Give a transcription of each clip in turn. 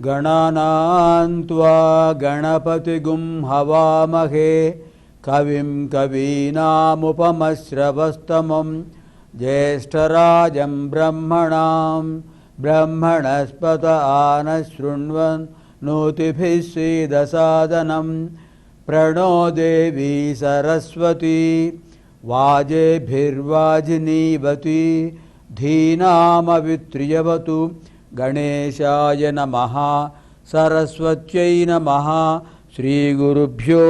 गणानान्त्वा गणपतिगुं हवामहे कविं कवीनामुपमश्रवस्तमं ज्येष्ठराजं ब्रह्मणां ब्रह्मणस्पत आनशृण्वन्नोतिभिः सीदसादनं प्रणो देवी सरस्वती वाजेभिर्वाजिनीवती धीनामवित्र्यवतु गणेशाय नमः सरस्वत्यै नमः श्रीगुरुभ्यो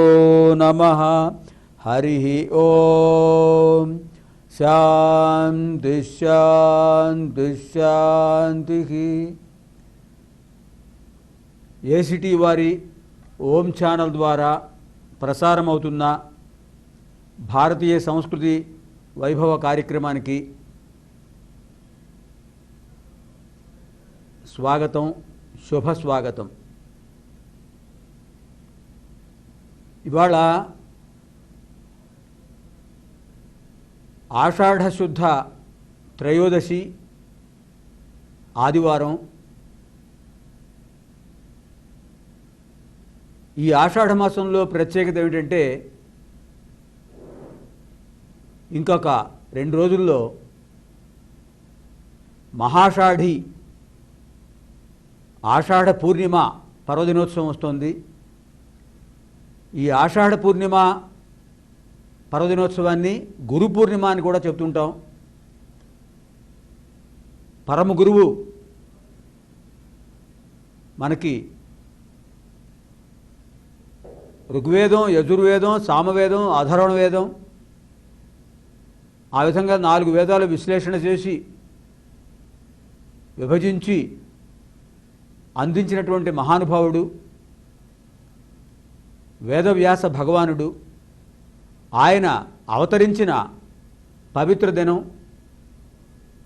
नमः हरिः ओम शांति शांति शांतिः। ఏసిటీ వారి ఓం ఛానల్ ద్వారా ప్రసారమవుతున్న భారతీయ సంస్కృతి వైభవ కార్యక్రమానికి స్వాగతం, శుభ స్వాగతం. ఇవాళ ఆషాఢ శుద్ధ త్రయోదశి ఆదివారం. ఈ ఆషాఢ మాసంలో ప్రత్యేకత ఏమిటంటే ఇంకొక 2 రోజుల్లో మహాషాఢి ఆషాఢ పూర్ణిమ పర్వదినోత్సవం వస్తుంది. ఈ ఆషాఢ పూర్ణిమ పర్వదినోత్సవాన్ని గురు పూర్ణిమ అని కూడా చెప్తుంటాం. పరమ గురువు మనకి ఋగ్వేదం, యజుర్వేదం, సామవేదం, అధర్వణ వేదం, ఆ విధంగా 4 వేదాలు విశ్లేషణ చేసి విభజించి అందించినటువంటి మహానుభావుడు వేదవ్యాస భగవానుడు. ఆయన అవతరించిన పవిత్ర దినం,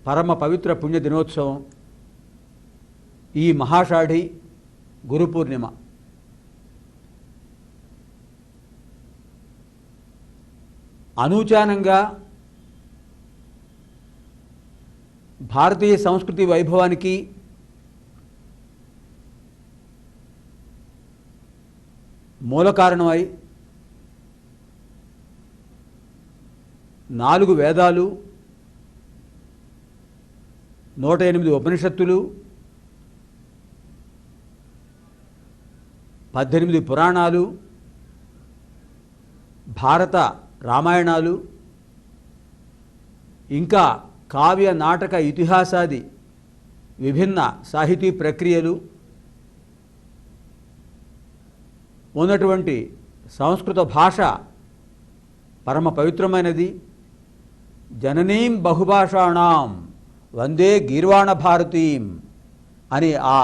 పరమ పవిత్ర పుణ్య దినోత్సవం ఈ మహాషాఢి గురు పూర్ణిమ. అనూచానంగా భారతీయ సంస్కృతి వైభవానికి మూల కారణమై 4 వేదాలు, 108 ఉపనిషత్తులు, 18 పురాణాలు, భారత రామాయణాలు, ఇంకా కావ్య నాటక ఇతిహాసాది విభిన్న సాహితీ ప్రక్రియలు ఉన్నటువంటి సంస్కృత భాష పరమ పవిత్రమైనది. జననీం బహుభాషాణం వందే గీర్వాణ భారతీం అని ఆ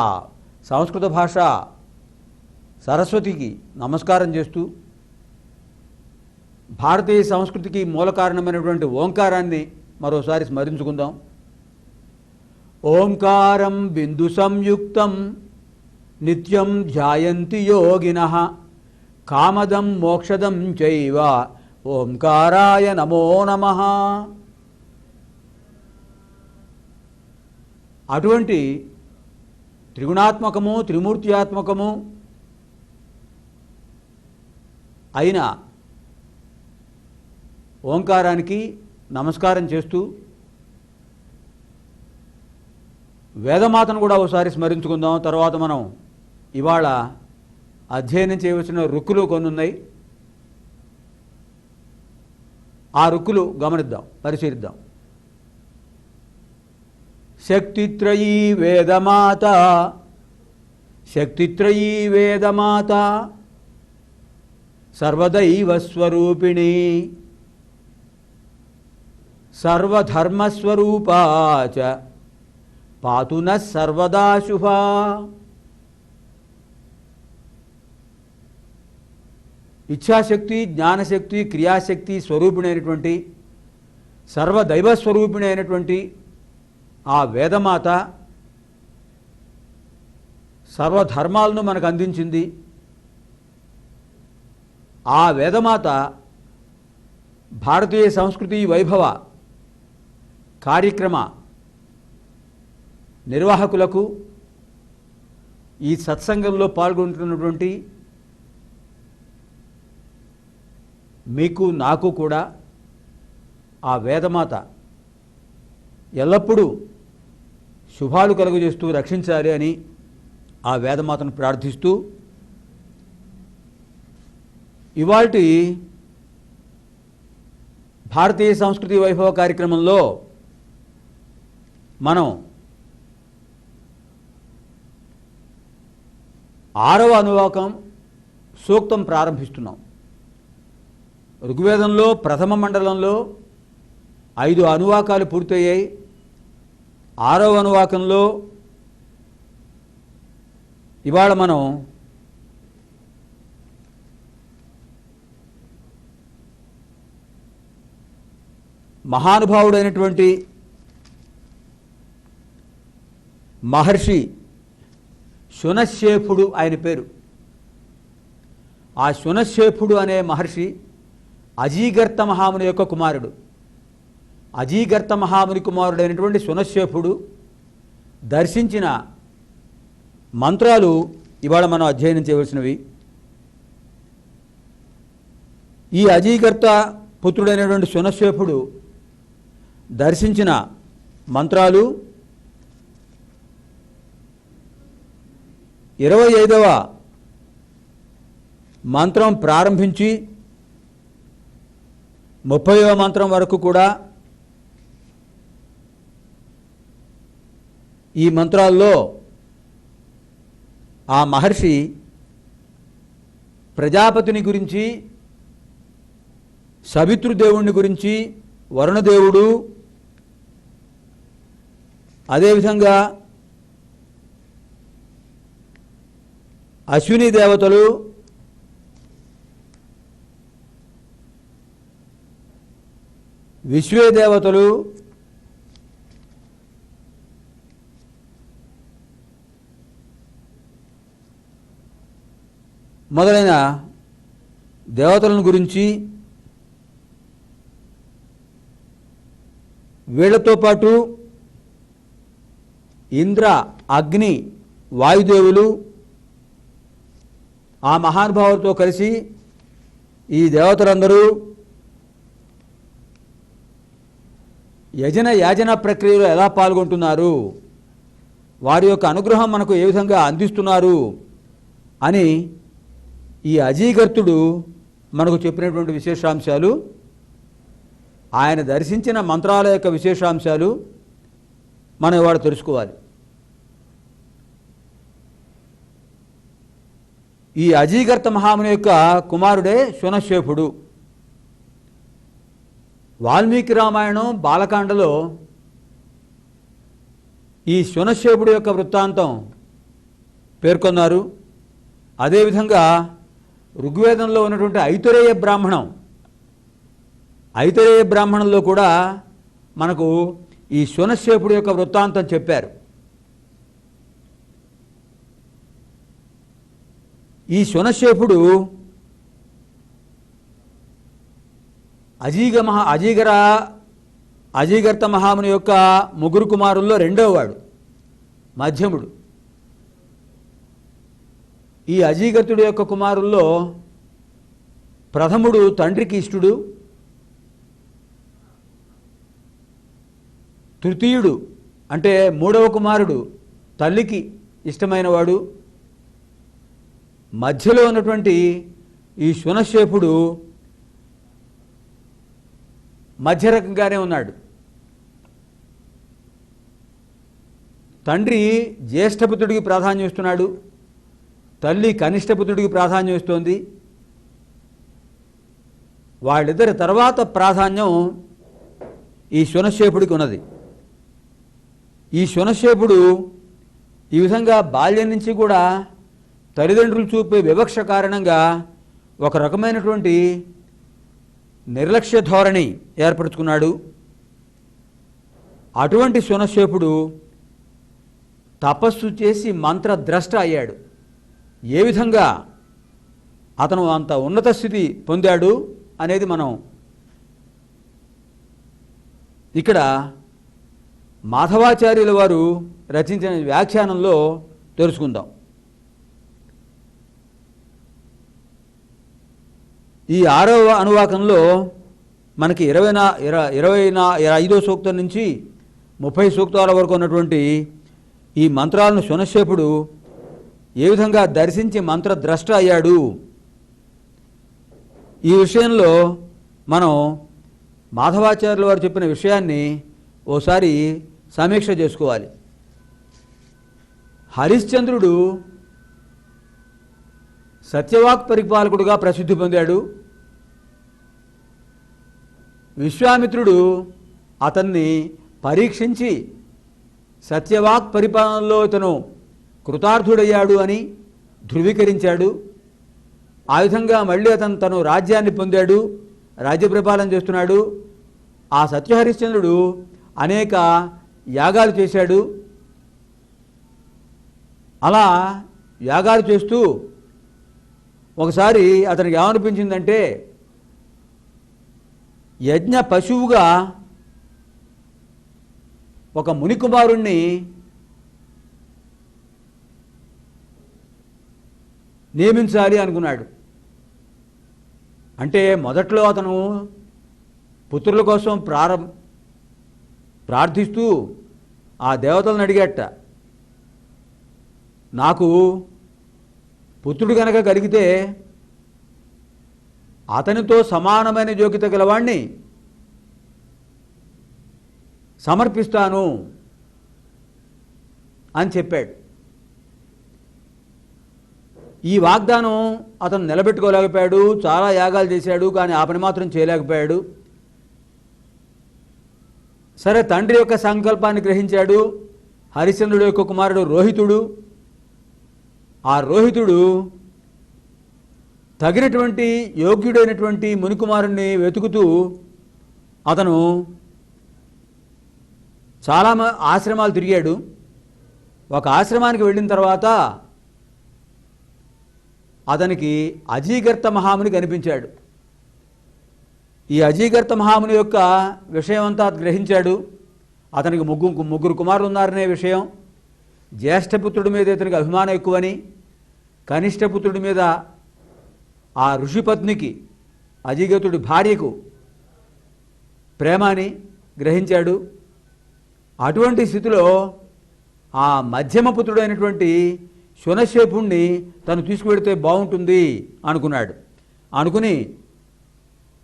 సంస్కృత భాష సరస్వతికి నమస్కారం చేస్తూ భారతీయ సంస్కృతికి మూల కారణమైనటువంటి ఓంకారాన్ని మరోసారి స్మరించుకుందాం. ఓంకారం బిందు సంయుక్తం నిత్యం ధ్యాయంతి యోగినః కామదం మోక్షదం చైవ ఓంకారాయ నమో నమః. అటువంటి త్రిగుణాత్మకము, త్రిమూర్త్యాత్మకము అయిన ఓంకారానికి నమస్కారం చేస్తూ వేదమాతను కూడా ఒకసారి స్మరించుకుందాం. తర్వాత మనం ఇవాళ అధ్యయనం చేయవలసిన రుక్కులు కొన్ని ఉన్నాయి. ఆ రుక్కులు గమనిద్దాం, పరిశీలిద్దాం. శక్తిత్రయీ వేదమాత, శక్తిత్రయీ వేదమాత సర్వదైవస్వరూపిణి సర్వధర్మస్వరూపా చ పాతు నః సర్వదా శుభా. ఇచ్ఛాశక్తి, జ్ఞానశక్తి, క్రియాశక్తి స్వరూపిణైనటువంటి సర్వదైవస్వరూపిణి అయినటువంటి ఆ వేదమాత సర్వధర్మాలను మనకు అందించింది. ఆ వేదమాత భారతీయ సంస్కృతి వైభవ కార్యక్రమ నిర్వాహకులకు, ఈ సత్సంగంలో పాల్గొంటున్నటువంటి మీకు నాకు కూడా ఆ వేదమాత ఎల్లప్పుడూ శుభాలు కలుగజేస్తూ రక్షించాలి అని ఆ వేదమాతను ప్రార్థిస్తూ, ఇవాల్టి భారతీయ సంస్కృతి వైభవ కార్యక్రమంలో మనం 6వ అనువాకం సూక్తం ప్రారంభిస్తున్నాం. ఋగ్వేదంలో ప్రథమ మండలంలో 5 అనువాకాలు పూర్తయ్యాయి. 6వ అనువాకంలో ఇవాళ మనం మహానుభావుడైనటువంటి మహర్షి శునశ్శేఫుడు ఆయన పేరు. ఆ శునశ్శేఫుడు అనే మహర్షి అజీగర్త మహాముని యొక్క కుమారుడు. అజీగర్త మహాముని కుమారుడైనటువంటి శునశ్శేఫుడు దర్శించిన మంత్రాలు ఇవాళ మనం అధ్యయనం చేయవలసినవి. ఈ అజీగర్త పుత్రుడైనటువంటి శునశ్శేఫుడు దర్శించిన మంత్రాలు 25వ మంత్రం ప్రారంభించి 30వ మంత్రం వరకు కూడా ఈ మంత్రాల్లో ఆ మహర్షి ప్రజాపతిని గురించి, సవితృదేవుణ్ణి గురించి, వరుణదేవుడు, అదేవిధంగా అశ్విని దేవతలు, విశ్వే దేవతలు, మొదలైన దేవతలను గురించి, వీళ్లతో పాటు ఇంద్ర, అగ్ని, వాయుదేవులు ఆ మహానుభావులతో కలిసి ఈ దేవతలందరూ యాజన ప్రక్రియలో ఎలా పాల్గొంటున్నారు, వారి యొక్క అనుగ్రహం మనకు ఏ విధంగా అందిస్తున్నారు అని ఈ అజీగర్తుడు మనకు చెప్పినటువంటి విశేషాంశాలు, ఆయన దర్శించిన మంత్రాల యొక్క విశేషాంశాలు మనం ఇవాళ తెలుసుకోవాలి. ఈ అజీగర్త మహాముని యొక్క కుమారుడే శునశ్శేఫుడు. వాల్మీకి రామాయణం బాలకాండలో ఈ శునశ్శేఫుడు యొక్క వృత్తాంతం పేర్కొన్నారు. అదేవిధంగా ఋగ్వేదంలో ఉన్నటువంటి ఐతరేయ బ్రాహ్మణంలో కూడా మనకు ఈ శునశ్శేఫుడు యొక్క వృత్తాంతం చెప్పారు. ఈ శునశ్శేఫుడు అజీగర్త మహాముని యొక్క ముగ్గురు కుమారుల్లో రెండవవాడు, మధ్యముడు. ఈ అజీగర్తుడి యొక్క కుమారుల్లో ప్రథముడు తండ్రికి ఇష్టుడు, తృతీయుడు అంటే మూడవ కుమారుడు తల్లికి ఇష్టమైనవాడు, మధ్యలో ఉన్నటువంటి ఈ శునశ్శేఫుడు మధ్యరకంగానే ఉన్నాడు. తండ్రి జ్యేష్ఠపుత్రుడికి ప్రాధాన్యం ఇస్తున్నాడు, తల్లి కనిష్టపుత్రుడికి ప్రాధాన్యం ఇస్తోంది. వాళ్ళిద్దరి తర్వాత ప్రాధాన్యం ఈ శునశ్శేఫుడికి ఉన్నది. ఈ శునశ్శేపుడు ఈ విధంగా బాల్యం నుంచి కూడా తల్లిదండ్రులు చూపే వివక్ష కారణంగా ఒక రకమైనటువంటి నిర్లక్ష్య ధోరణి ఏర్పరచుకున్నాడు. అటువంటి శునశ్శేపుడు తపస్సు చేసి మంత్రద్రష్ట అయ్యాడు. ఏ విధంగా అతను అంత ఉన్నత స్థితి పొందాడు అనేది మనం ఇక్కడ మాధవాచార్యుల వారు రచించిన వ్యాఖ్యానంలో తెలుసుకుందాం. ఈ 6వ అనువాకంలో మనకి 25వ సూక్తం నుంచి 30 సూక్తాల వరకు ఉన్నటువంటి ఈ మంత్రాలను శునశ్శేపుడు ఏ విధంగా దర్శించి మంత్రద్రష్ట అయ్యాడు, ఈ విషయంలో మనం మాధవాచార్యుల వారు చెప్పిన విషయాన్ని ఓసారి సమీక్ష చేసుకోవాలి. హరిశ్చంద్రుడు సత్యవాక్ పరిపాలకుడుగా ప్రసిద్ధి పొందాడు. విశ్వామిత్రుడు అతన్ని పరీక్షించి సత్యవాక్ పరిపాలనలో ఇతను కృతార్థుడయ్యాడు అని ధృవీకరించాడు. ఆ విధంగా మళ్ళీ తను రాజ్యాన్ని పొందాడు, రాజ్య పరిపాలన చేస్తున్నాడు. ఆ సత్యహరిశ్చంద్రుడు అనేక యాగాలు చేశాడు. అలా యాగాలు చేస్తూ ఒకసారి అతనికి ఏమనిపించిందంటే, యజ్ఞ పశువుగా ఒక మునికుమారుణ్ణి నియమించాలి అనుకున్నాడు. అంటే మొదట్లో అతను పుత్రుల కోసం ప్రార్థిస్తూ ఆ దేవతలను అడిగట, నాకు పుత్రుడు కనుక కలిగితే అతనితో సమానమైన యోగ్యత గలవాణ్ణి సమర్పిస్తాను అని చెప్పాడు. ఈ వాగ్దానం అతను నిలబెట్టుకోలేకపోయాడు. చాలా యాగాలు చేశాడు, కానీ ఆ పని మాత్రం చేయలేకపోయాడు. సరే, తండ్రి యొక్క సంకల్పాన్ని గ్రహించాడు. హరిశ్చంద్రుడి యొక్క కుమారుడు రోహితుడు, ఆ రోహితుడు తగినటువంటి యోగ్యుడైనటువంటి మునికుమారుణ్ణి వెతుకుతూ అతను చాలా ఆశ్రమాలు తిరిగాడు. ఒక ఆశ్రమానికి వెళ్ళిన తర్వాత అతనికి అజీగర్త మహాముని కనిపించాడు. ఈ అజీగర్త మహాముని యొక్క విషయం అంతా గ్రహించాడు. అతనికి ముగ్గురు కుమారులు ఉన్నారనే విషయం, జ్యేష్ఠపుత్రుడి మీద ఇతనికి అభిమానం ఎక్కువని, కనిష్ఠపుత్రుడి మీద ఆ ఋషిపత్నికి అజీగతుడి భార్యకు ప్రేమ అని గ్రహించాడు. అటువంటి స్థితిలో ఆ మధ్యమపుత్రుడైనటువంటి శునశ్శేపుణ్ణి తను తీసుకువెడితే బాగుంటుంది అనుకున్నాడు. అనుకుని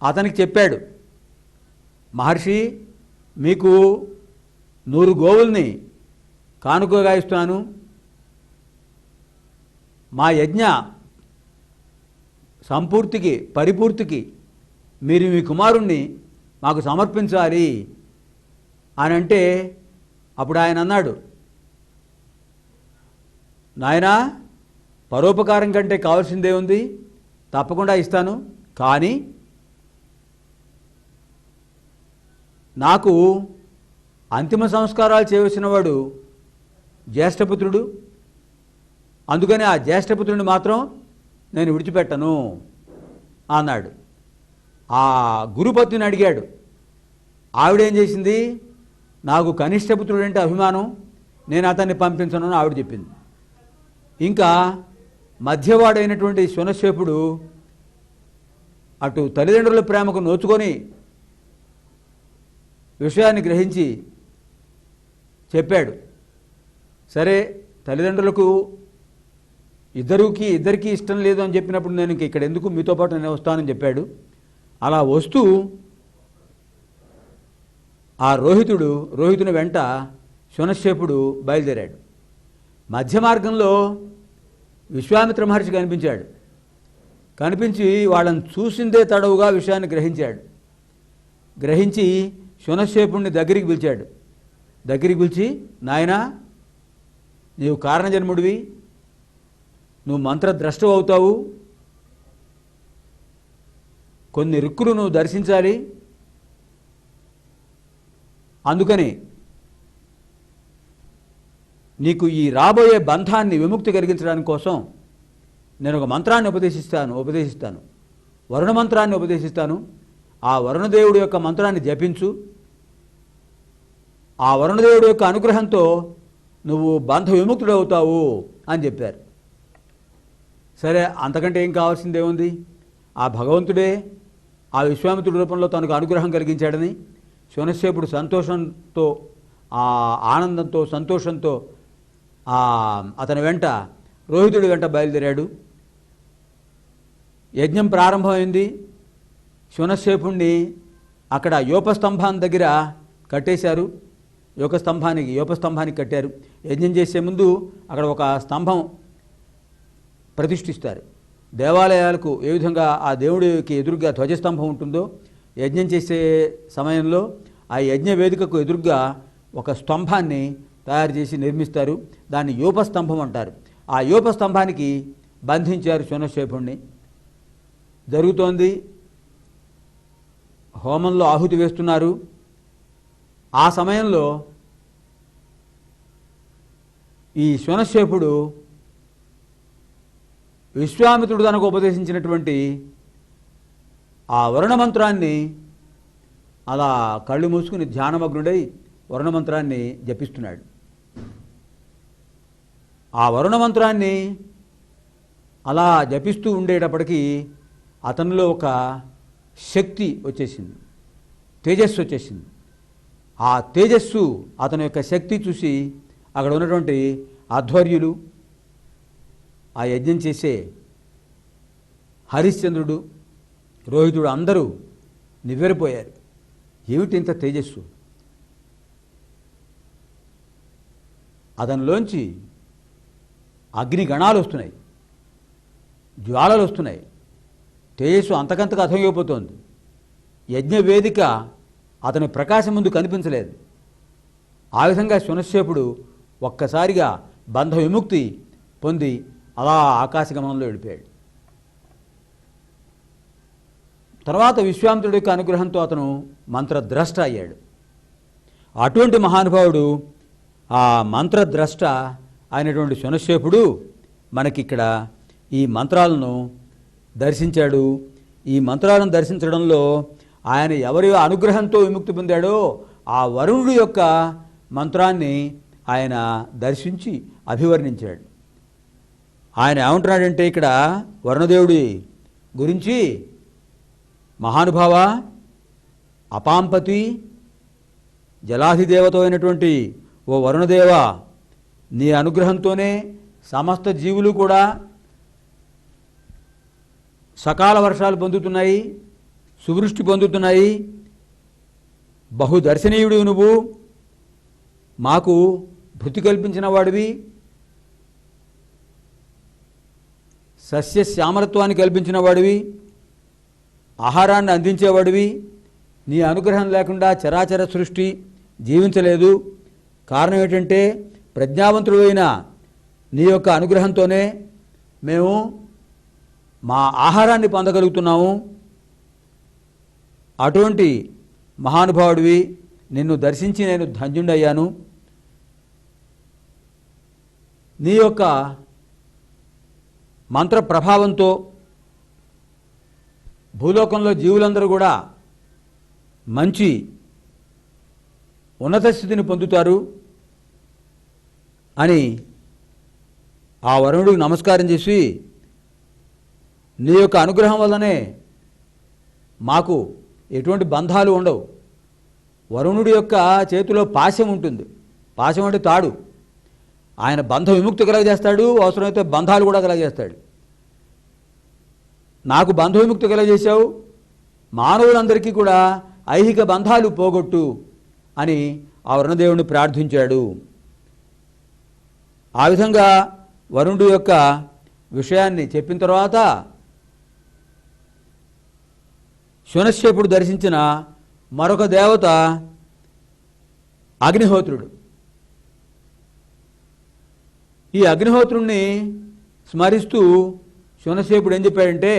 అతనికి చెప్పాడు, మహర్షి, మీకు 100 గోవుల్ని కానుకగా ఇస్తున్నాను. మా యజ్ఞ పరిపూర్తికి మీరు మీ కుమారుణ్ణి మాకు సమర్పించాలి అని అంటే, అప్పుడు ఆయన అన్నాడు, నాయనా, పరోపకారం కంటే కావాల్సిందే ఉంది, తప్పకుండా ఇస్తాను. కానీ నాకు అంతిమ సంస్కారాలు చేయవలసిన వాడు జ్యేష్ఠపుత్రుడు. అందుకని ఆ జ్యేష్ఠపుత్రుడిని మాత్రం నేను విడిచిపెట్టను అన్నాడు. ఆ గురుపత్నిని అడిగాడు. ఆవిడేం చేసింది, నాకు కనిష్ఠపుత్రుడు అంటే అభిమానం, నేను అతన్ని పంపించను అని ఆవిడ చెప్పింది. ఇంకా మధ్యవాడైనటువంటి శునశ్శేపుడు అటు తల్లిదండ్రుల ప్రేమకు నోచుకొని విషయాన్ని గ్రహించి చెప్పాడు. సరే, తల్లిదండ్రులకు ఇద్దరికీ ఇష్టం లేదు అని చెప్పినప్పుడు నేను ఇంక ఇక్కడ ఎందుకు, మీతో పాటు నేను వస్తానని చెప్పాడు. అలా వస్తూ ఆ రోహితుని వెంట శునశ్శేపుడు బయలుదేరాడు. మధ్య మార్గంలో విశ్వామిత్ర మహర్షి కనిపించాడు. కనిపించి వాళ్ళని చూసిందే తడవుగా విషయాన్ని గ్రహించాడు. గ్రహించి శునశ్శేపుడిని దగ్గరికి పిలిచాడు. దగ్గరికి పిలిచి, నాయనా నీవు కారణజన్ముడివి, నువ్వు మంత్రద్రష్టవు అవుతావు, కొన్ని రిక్కులు నువ్వు దర్శించాలి, అందుకని నీకు ఈ రాబోయే బంధాన్ని విముక్తి కలిగించడానికి కోసం నేను ఒక మంత్రాన్ని ఉపదేశిస్తాను, వరుణ మంత్రాన్ని ఉపదేశిస్తాను. ఆ వరుణదేవుడి యొక్క మంత్రాన్ని జపించు. ఆ వరుణదేవుడి యొక్క అనుగ్రహంతో నువ్వు బంధ విముక్తుడవుతావు అని చెప్పారు. సరే, అంతకంటే ఏం కావాల్సిందేముంది? ఆ భగవంతుడే ఆ విశ్వామిత్రుడి రూపంలో తనకు అనుగ్రహం కలిగించాడని శూనశ్శేపుడు సంతోషంతో, ఆ ఆనందంతో, సంతోషంతో అతని వెంట, రోహితుడి వెంట బయలుదేరాడు. యజ్ఞం ప్రారంభమైంది. శూనశ్శేపుణ్ణి అక్కడ యోపస్తంభాన్ని దగ్గర కట్టేశారు. యోపస్తంభానికి కట్టారు. యజ్ఞం చేసే ముందు అక్కడ ఒక స్తంభం ప్రతిష్ఠిస్తారు. దేవాలయాలకు ఏ విధంగా ఆ దేవుడికి ఎదురుగా ధ్వజస్తంభం ఉంటుందో, యజ్ఞం చేసే సమయంలో ఆ యజ్ఞ వేదికకు ఎదురుగా ఒక స్తంభాన్ని తయారు చేసి నిర్మిస్తారు. దాన్ని యోపస్తంభం అంటారు. ఆ యోపస్తంభానికి బంధించారు శూనశ్శేపుణ్ణి. జరుగుతోంది, హోమంలో ఆహుతి వేస్తున్నారు. ఆ సమయంలో ఈ శూనశ్శేపుడు విశ్వామిత్రుడు తనకు ఉపదేశించినటువంటి ఆ వరుణమంత్రాన్ని అలా కళ్ళు మూసుకుని ధ్యానమగ్నుడై వరుణమంత్రాన్ని జపిస్తున్నాడు. ఆ వరుణమంత్రాన్ని అలా జపిస్తూ ఉండేటప్పటికీ అతనిలో ఒక శక్తి వచ్చేసింది, తేజస్సు వచ్చేసింది. ఆ తేజస్సు, అతని యొక్క శక్తి చూసి అక్కడ ఉన్నటువంటి ఆధ్వర్యులు, ఆ యజ్ఞం చేసే హరిశ్చంద్రుడు, రోహితుడు అందరూ నివ్వెరపోయారు. ఏమిటి ఇంత తేజస్సు? అతనిలోంచి అగ్నిగణాలు వస్తున్నాయి, జ్వాలలు వస్తున్నాయి, తేజస్సు అంతకంతకు అర్థమైపోతోంది. యజ్ఞవేదిక అతని ప్రకాశం ముందు కనిపించలేదు. ఆ విధంగా శూనశ్శేపుడు ఒక్కసారిగా బంధ విముక్తి పొంది అలా ఆకాశగమనంలో వెళ్ళిపోయాడు. తర్వాత విశ్వామిత్రుడి యొక్క అనుగ్రహంతో అతను మంత్రద్రష్ట అయ్యాడు. అటువంటి మహానుభావుడు, ఆ మంత్రద్రష్ట అయినటువంటి శూనశ్శేపుడు మనకిక్కడ ఈ మంత్రాలను దర్శించాడు. ఈ మంత్రాలను దర్శించడంలో ఆయన ఎవరి అనుగ్రహంతో విముక్తి పొందాడో ఆ వరుణుడి యొక్క మంత్రాన్ని ఆయన దర్శించి అభివర్ణించాడు. ఆయన ఏమంటున్నాడంటే ఇక్కడ వరుణదేవుడి గురించి, మహానుభావ, అపాంపతి, జలాధిదేవత అయినటువంటి ఓ వరుణదేవ, నీ అనుగ్రహంతోనే సమస్త జీవులు కూడా సకాల వర్షాలు పొందుతున్నాయి, సువృష్టి పొందుతున్నాయి. బహుదర్శనీయుడు నువ్వు, మాకు భృతి కల్పించిన వాడివి, సస్యశ్యామలత్వాన్ని కల్పించిన వాడివి, ఆహారాన్ని అందించేవాడివి. నీ అనుగ్రహం లేకుండా చరాచర సృష్టి జీవించలేదు. కారణం ఏంటంటే ప్రజ్ఞావంతుడు అయిన నీ యొక్క అనుగ్రహంతోనే మేము మా ఆహారాన్ని పొందగలుగుతున్నాము. అటువంటి మహానుభావుడివి, నిన్ను దర్శించి నేను ధన్యుడయ్యాను. నీ యొక్క మంత్ర ప్రభావంతో భూలోకంలో జీవులందరూ కూడా మంచి ఉన్నత స్థితిని పొందుతారు అని ఆ వరుణుడికి నమస్కారం చేసి, నీ యొక్క అనుగ్రహం వల్లనే మాకు ఎటువంటి బంధాలు ఉండవు. వరుణుడి యొక్క చేతిలో పాశం ఉంటుంది. పాశం అంటే తాడు. ఆయన బంధ విముక్తి కలగజేస్తాడు, అవసరమైతే బంధాలు కూడా కలగజేస్తాడు. నాకు బంధ విముక్తి కలగజేశావు, మానవులందరికీ కూడా ఐహిక బంధాలు పోగొట్టు అని ఆ వరుణదేవుని ప్రార్థించాడు. ఆ విధంగా వరుణుడి యొక్క విషయాన్ని చెప్పిన తర్వాత శూనశ్శేపుడు దర్శించిన మరొక దేవత అగ్నిహోత్రుడు. ఈ అగ్నిహోత్రుణ్ణి స్మరిస్తూ శునశేపుడు ఏం చెప్పాడంటే,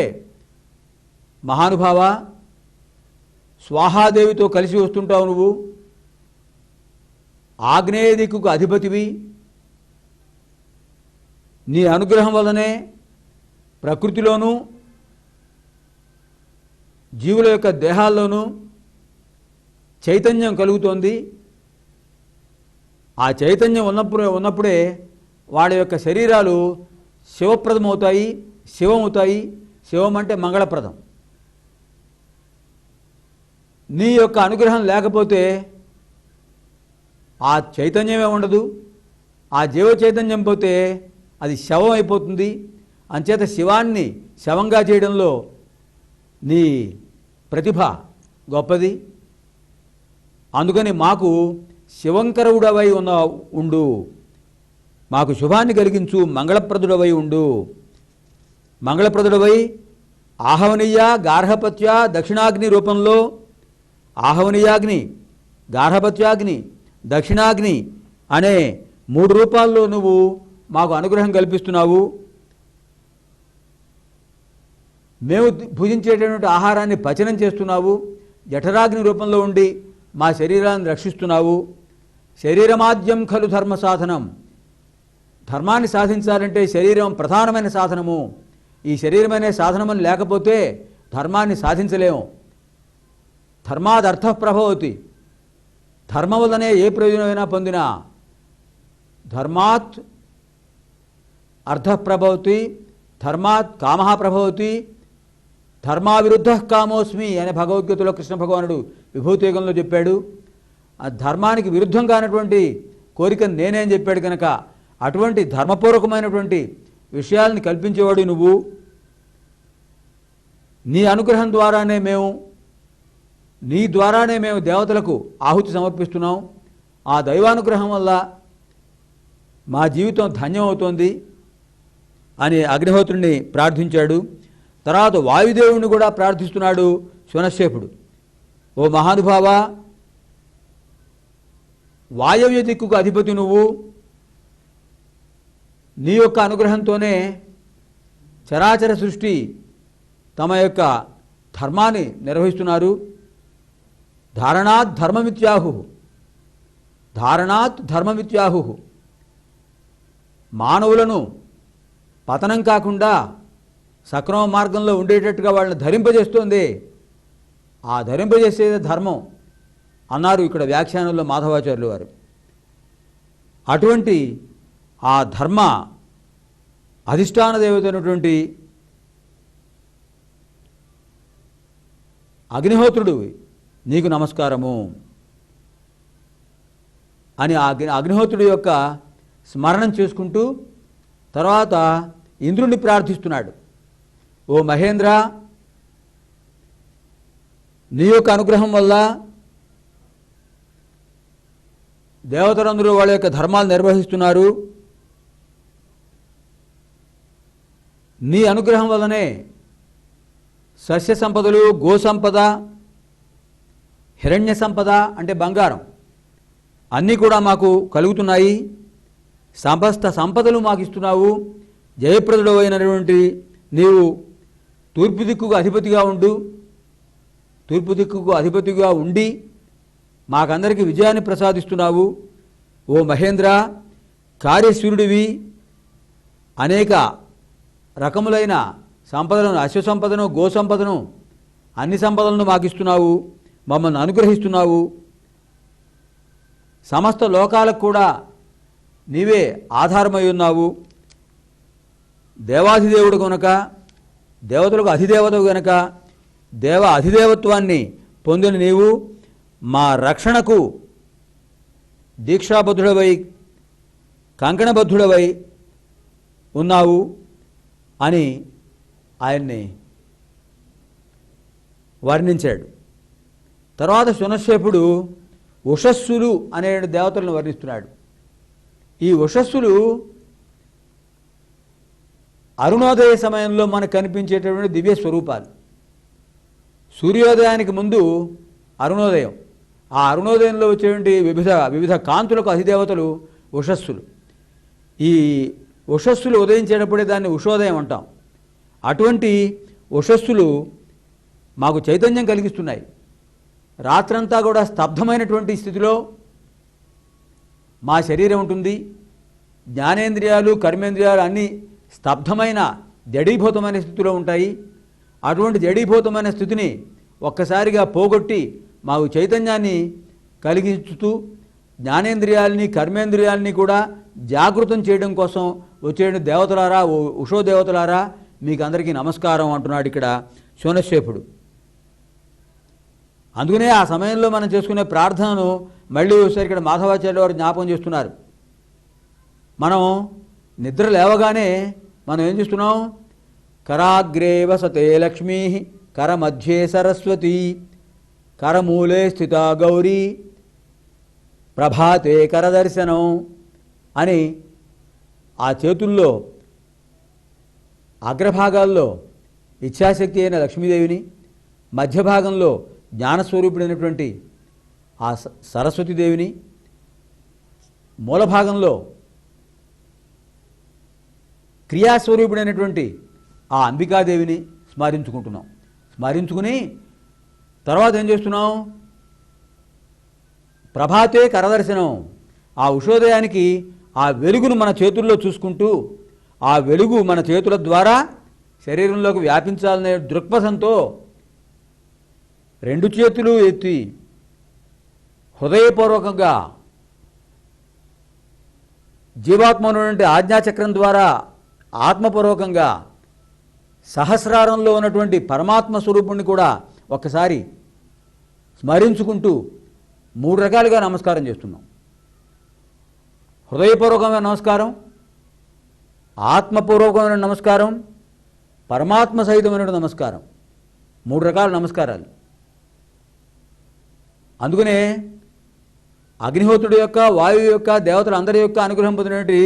మహానుభావ, స్వాహాదేవితో కలిసి వస్తుంటావు నువ్వు, ఆగ్నేయ దిక్కుకు అధిపతివి, నీ అనుగ్రహం వల్లనే ప్రకృతిలోనూ జీవుల యొక్క దేహాల్లోనూ చైతన్యం కలుగుతోంది. ఆ చైతన్యం ఉన్నప్పుడే వాళ్ళ యొక్క శరీరాలు శివప్రదమవుతాయి, శివమవుతాయి. శివం అంటే మంగళప్రదం. నీ యొక్క అనుగ్రహం లేకపోతే ఆ చైతన్యమే ఉండదు. ఆ జీవ చైతన్యం పోతే అది శవం అయిపోతుంది. అంచేత శివాన్ని శవంగా చేయడంలో నీ ప్రతిభ గొప్పది. అందుకని మాకు శివంకరుడవై ఉండు, మాకు శుభాన్ని కలిగించు, మంగళప్రదుడవై ఉండు. మంగళప్రదుడవై ఆహవనీయ, గార్హపత్య, దక్షిణాగ్ని రూపంలో ఆహవనీయాగ్ని, గార్హపత్యాగ్ని, దక్షిణాగ్ని అనే 3 రూపాల్లో నువ్వు మాకు అనుగ్రహం కల్పిస్తున్నావు. మేము భుజించేటటువంటి ఆహారాన్ని పచనం చేస్తున్నావు. జఠరాగ్ని రూపంలో ఉండి మా శరీరాన్ని రక్షిస్తున్నావు. శరీరమాద్యం ఖలు ధర్మ సాధనం. ధర్మాన్ని సాధించాలంటే శరీరం ప్రధానమైన సాధనము. ఈ శరీరమనే సాధనమని లేకపోతే ధర్మాన్ని సాధించలేము. ధర్మాదర్థ ప్రభవతి. ధర్మం వల్లనే ఏ ప్రయోజనమైనా పొందినా. ధర్మాత్ అర్థ ప్రభవతి, ధర్మాత్ కామ ప్రభవతి, ధర్మావిరుద్ధ కామోస్మి అనే భగవద్గీతలో కృష్ణ భగవానుడు విభూతియుగంలో చెప్పాడు. ఆ ధర్మానికి విరుద్ధంగా అయినటువంటి కోరికను నేనేం చెప్పాడు కనుక అటువంటి ధర్మపూర్వకమైనటువంటి విషయాలను కల్పించేవాడు నువ్వు. నీ అనుగ్రహం ద్వారానే నీ ద్వారానే మేము దేవతలకు ఆహుతి సమర్పిస్తున్నాం. ఆ దైవానుగ్రహం వల్ల మా జీవితం ధన్యమవుతోంది అని అగ్నిహోత్రుని ప్రార్థించాడు. తర్వాత వాయుదేవుని కూడా ప్రార్థిస్తున్నాడు శునశేపుడు. ఓ మహానుభావ, వాయవ్య దిక్కుకు అధిపతి నువ్వు. నీ యొక్క అనుగ్రహంతోనే చరాచర సృష్టి తమ యొక్క ధర్మాన్ని నిర్వహిస్తున్నారు. ధారణాత్ ధర్మమిత్యాహు. మానవులను పతనం కాకుండా సక్రమ మార్గంలో ఉండేటట్టుగా వాళ్ళని ధరింపజేస్తోంది. ఆ ధరింపజేసేదే ధర్మం అన్నారు ఇక్కడ వ్యాఖ్యానంలో మాధవాచార్యులు వారు. అటువంటి ఆ ధర్మ అధిష్టాన దేవత అయినటువంటి అగ్నిహోత్రుడు నీకు నమస్కారము అని అగ్నిహోత్రుడి యొక్క స్మరణం చేసుకుంటూ తర్వాత ఇంద్రుణ్ణి ప్రార్థిస్తున్నాడు. ఓ మహేంద్ర, నీ యొక్క అనుగ్రహం వల్ల దేవతలందరూ వాళ్ళ యొక్క ధర్మాలు నిర్వహిస్తున్నారు. నీ అనుగ్రహం వల్లనే సస్య సంపదలు, గోసంపద, హిరణ్య సంపద అంటే బంగారం అన్నీ కూడా మాకు కలుగుతున్నాయి. సమస్త సంపదలు మాకు ఇస్తున్నావు. జయప్రదుడు అయినటువంటి నీవు తూర్పు దిక్కుకు అధిపతిగా ఉండి మాకందరికీ విజయాన్ని ప్రసాదిస్తున్నావు. ఓ మహేంద్ర, కార్యశూరుడివి. అనేక రకములైన సంపదలను, అశ్వసంపదను, గోసంపదను, అన్ని సంపదలను మాకు ఇస్తున్నావు, మమ్మల్ని అనుగ్రహిస్తున్నావు. సమస్త లోకాలకు కూడా నీవే ఆధారమై ఉన్నావు. దేవాధిదేవుడు కనుక, దేవతలకు అధిదేవతవు గనక అధిదేవత్వాన్ని పొందిన నీవు మా రక్షణకు దీక్షాబద్ధుడవై, కంకణబద్ధుడవై ఉన్నావు అని ఆయన్ని వర్ణించాడు. తర్వాత శునశేపుడు ఉషస్సులు అనే దేవతలను వర్ణిస్తున్నాడు. ఈ ఉషస్సులు అరుణోదయ సమయంలో మనకు కనిపించేటటువంటి దివ్య స్వరూపాలు. సూర్యోదయానికి ముందు అరుణోదయం. ఆ అరుణోదయంలో వచ్చేటువంటి వివిధ కాంతులకు అధిదేవతలు ఉషస్సులు. ఈ ఉషస్సులు ఉదయించేటప్పుడే దాన్ని ఉషోదయం అంటాం. అటువంటి ఉషస్సులు మాకు చైతన్యం కలిగిస్తున్నాయి. రాత్రంతా కూడా స్తబ్దమైనటువంటి స్థితిలో మా శరీరం ఉంటుంది. జ్ఞానేంద్రియాలు కర్మేంద్రియాలు అన్నీ స్తబ్దమైన జడీభూతమైన స్థితిలో ఉంటాయి. అటువంటి జడీభూతమైన స్థితిని ఒక్కసారిగా పోగొట్టి మాకు చైతన్యాన్ని కలిగించుతూ జ్ఞానేంద్రియాలని కర్మేంద్రియాలని కూడా జాగృతం చేయడం కోసం వచ్చే దేవతలారా, ఉషో దేవతలారా, మీకు అందరికీ నమస్కారం అంటున్నాడు ఇక్కడ శూనశ్శేఫుడు. అందుకనే ఆ సమయంలో మనం చేసుకునే ప్రార్థనను మళ్ళీ ఒకసారి ఇక్కడ మాధవాచార్య వారు జ్ఞాపకం చేస్తున్నారు. మనం నిద్ర లేవగానే మనం ఏం చేస్తున్నాం? కరాగ్రే వసతే లక్ష్మీ కరమధ్యే సరస్వతి కరమూలే స్థిత గౌరీ ప్రభాతే కరదర్శనం అని ఆ చేతుల్లో అగ్రభాగాల్లో ఇచ్ఛాశక్తి అయిన లక్ష్మీదేవిని, మధ్య భాగంలో జ్ఞానస్వరూపుడైనటువంటి ఆ సరస్వతీదేవిని, మూల భాగంలో క్రియాస్వరూపుడైనటువంటి ఆ అంబికాదేవిని స్మరించుకుంటున్నాం. స్మరించుకుని తర్వాత ఏం చేస్తున్నాం? ప్రభాతే కరదర్శనం, ఆ ఉషోదయానికి ఆ వెలుగును మన చేతుల్లో చూసుకుంటూ ఆ వెలుగు మన చేతుల ద్వారా శరీరంలోకి వ్యాపించాలనే దృక్పథంతో రెండు చేతులు ఎత్తి హృదయపూర్వకంగా జీవాత్మనుడి ఆజ్ఞాచక్రం ద్వారా ఆత్మపూర్వకంగా సహస్రారంలో ఉన్నటువంటి పరమాత్మ స్వరూపుణ్ణి కూడా ఒక్కసారి స్మరించుకుంటూ 3 రకాలుగా నమస్కారం చేస్తున్నాం. హృదయపూర్వకమైన నమస్కారం, ఆత్మపూర్వకమైన నమస్కారం, పరమాత్మ సహితమైన నమస్కారం. 3 రకాల నమస్కారాలు. అందుకనే అగ్నిహోత్రుడి యొక్క, వాయువు యొక్క, దేవతలందరి యొక్క అనుగ్రహం పొందినటువంటి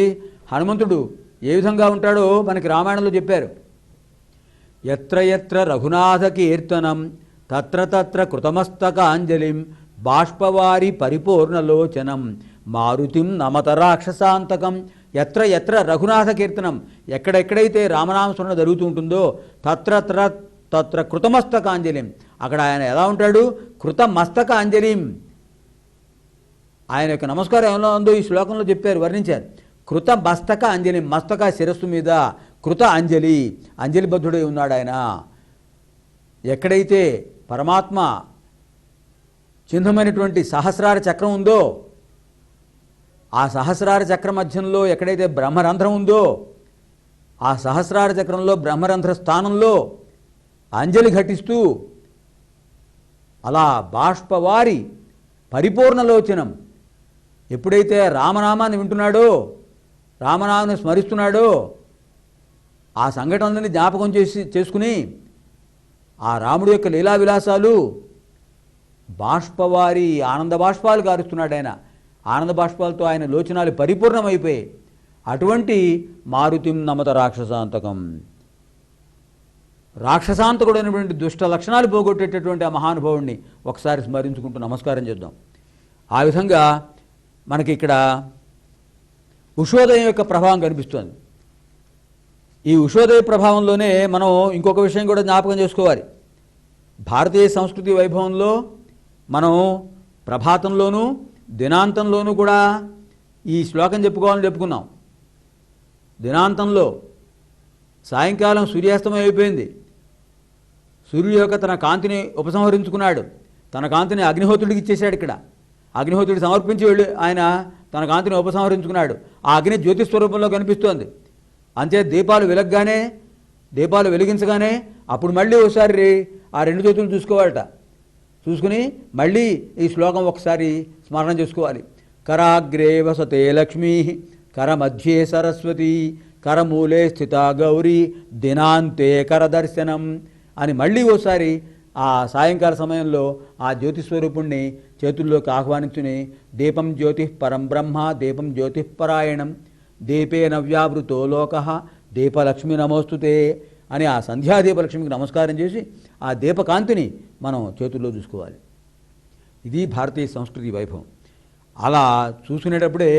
హనుమంతుడు ఏ విధంగా ఉంటాడో మనకి రామాయణంలో చెప్పారు. ఎత్ర ఎత్ర రఘునాథ కీర్తనం తత్ర తత్ర కృతమస్తకాంజలిం బాష్పవారి పరిపూర్ణలోచనం మారుతిం నమత రాక్షసాంతకం. ఎత్ర ఎత్ర రఘునాథ కీర్తనం, ఎక్కడెక్కడైతే రామనామస్మరణ జరుగుతూ ఉంటుందో తత్ర తత్ర కృతమస్తకాంజలిం, అక్కడ ఆయన ఎలా ఉంటాడు? కృతమస్తకాంజలిం. ఆయన యొక్క నమస్కారం ఎలా ఉందో ఈ శ్లోకంలో చెప్పారు, వర్ణించారు. కృత మస్తక అంజలి, మస్తక శిరస్సు మీద కృత అంజలి, అంజలిబద్ధుడై ఉన్నాడు ఆయన. ఎక్కడైతే పరమాత్మ చిహ్నమైనటువంటి సహస్రార చక్రం ఉందో ఆ సహస్రార చక్ర మధ్యంలో ఎక్కడైతే బ్రహ్మరంధ్రం ఉందో ఆ సహస్రార చక్రంలో బ్రహ్మరంధ్ర స్థానంలో అంజలి ఘటిస్తూ అలా బాష్పవారి పరిపూర్ణలోచనం, ఎప్పుడైతే రామనామాన్ని వింటున్నాడో, రామనామాన్ని స్మరిస్తున్నాడో, ఆ సంఘటనలని జ్ఞాపకం చేసుకుని ఆ రాముడి యొక్క లీలా విలాసాలు బాష్పవారి ఆనంద బాష్పాలు కారుస్తున్నాడు ఆయన. ఆనంద బాష్పాలతో ఆయన లోచనాలు పరిపూర్ణమైపోయాయి. అటువంటి మారుతిం నమత రాక్షసాంతకం, రాక్షసాంతకుడైనటువంటి దుష్ట లక్షణాలు పోగొట్టేటటువంటి ఆ మహానుభావుడిని ఒకసారి స్మరించుకుంటూ నమస్కారం చేద్దాం. ఆ విధంగా మనకి ఇక్కడ ఉషోదయం యొక్క ప్రభావం కనిపిస్తుంది. ఈ ఉషోదయ ప్రభావంలోనే మనం ఇంకొక విషయం కూడా జ్ఞాపకం చేసుకోవాలి. భారతీయ సంస్కృతి వైభవంలో మనం ప్రభాతంలోనూ దినాంతంలోనూ కూడా ఈ శ్లోకం చెప్పుకోవాలని చెప్పుకున్నాం. దినాంతంలో సాయంకాలం సూర్యాస్తమయం అయిపోయింది. సూర్యుడు యొక్క తన కాంతిని ఉపసంహరించుకున్నాడు. తన కాంతిని అగ్నిహోత్రుడికి ఇచ్చేశాడు. ఇక్కడ అగ్నిహోత్రుడికి సమర్పించి వెళ్ళి ఆయన తన కాంతిని ఉపసంహరించుకున్నాడు. ఆ అగ్ని జ్యోతి స్వరూపంలో కనిపిస్తోంది. అంతే దీపాలు వెలిగించగానే అప్పుడు మళ్ళీ ఒకసారి ఆ 2 చేతులు చూసుకోవాలట. చూసుకుని మళ్ళీ ఈ శ్లోకం ఒకసారి స్మరణ చేసుకోవాలి. కరాగ్రే వసతే లక్ష్మీ కరమధ్యే సరస్వతి కరమూలే స్థిత గౌరీ దినాంతే కరదర్శనం అని మళ్ళీ ఓసారి ఆ సాయంకాల సమయంలో ఆ జ్యోతిస్వరూపుణ్ణి చేతుల్లోకి ఆహ్వానించుని దీపం జ్యోతి పరం బ్రహ్మ దీపం జ్యోతిఃపరాయణం దీపేన వ్యావృతో లోకః దీపలక్ష్మి నమోస్తుతే అని ఆ సంధ్యాదీపలక్ష్మికి నమస్కారం చేసి ఆ దీపకాంతిని మనం చేతుల్లో చూసుకోవాలి. ఇది భారతీయ సంస్కృతి వైభవం. అలా చూసుకునేటప్పుడే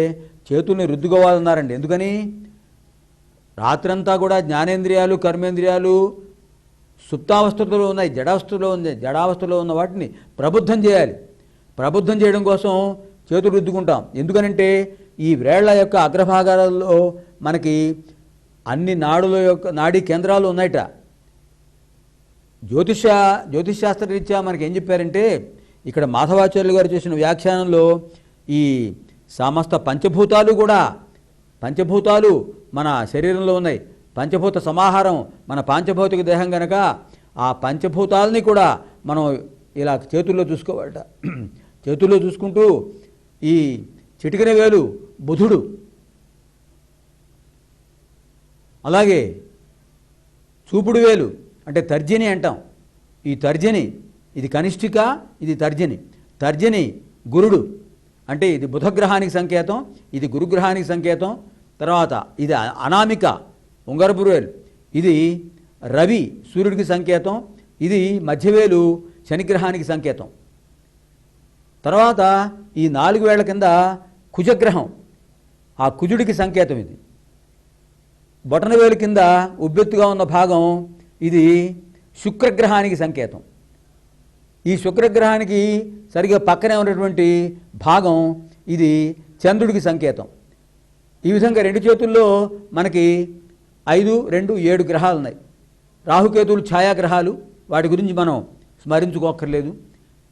చేతుల్ని రుద్దుకోవాలన్నారండి. ఎందుకని? రాత్రంతా కూడా జ్ఞానేంద్రియాలు కర్మేంద్రియాలు సుప్తావస్థలో ఉన్నాయి, జడావస్థలో ఉన్న వాటిని ప్రబుద్ధం చేయాలి. ప్రబుద్ధం చేయడం కోసం చేతులు రుద్దుకుంటాం. ఎందుకనంటే ఈ వ్రేళ్ల యొక్క అగ్రభాగాలలో మనకి అన్ని నాడీ కేంద్రాలు ఉన్నాయట. జ్యోతిష్శాస్త్ర రీత్యా మనకి ఏం చెప్పారంటే, ఇక్కడ మాధవాచార్యులు గారు చేసిన వ్యాఖ్యానంలో ఈ సమస్త పంచభూతాలు మన శరీరంలో ఉన్నాయి. పంచభూత సమాహారం మన పాంచభౌతిక దేహం గనక ఆ పంచభూతాలని కూడా మనం ఇలా చేతుల్లో చూసుకోవాలట. చేతుల్లో చూసుకుంటూ ఈ చిటికిన వేలు బుధుడు, అలాగే చూపుడు వేలు అంటే తర్జని అంటాం. ఈ తర్జని ఇది కనిష్ఠిక, ఇది తర్జని గురుడు అంటే ఇది బుధగ్రహానికి సంకేతం, ఇది గురుగ్రహానికి సంకేతం. తర్వాత ఇది అనామిక ఉంగరపు వేలు, ఇది రవి సూర్యుడికి సంకేతం, ఇది మధ్యవేలు శనిగ్రహానికి సంకేతం. తర్వాత ఈ 4 వేళ్ల కింద కుజగ్రహం, ఆ కుజుడికి సంకేతం. ఇది బొటనవేలు కింద ఉబ్బెత్తుగా ఉన్న భాగం ఇది శుక్రగ్రహానికి సంకేతం. ఈ శుక్రగ్రహానికి సరిగ్గా పక్కనే ఉన్నటువంటి భాగం ఇది చంద్రుడికి సంకేతం. ఈ విధంగా 2 చేతుల్లో మనకి 5, 2, 7 గ్రహాలు ఉన్నాయి. రాహుకేతువులు ఛాయాగ్రహాలు, వాటి గురించి మనం స్మరించుకోక్కర్లేదు.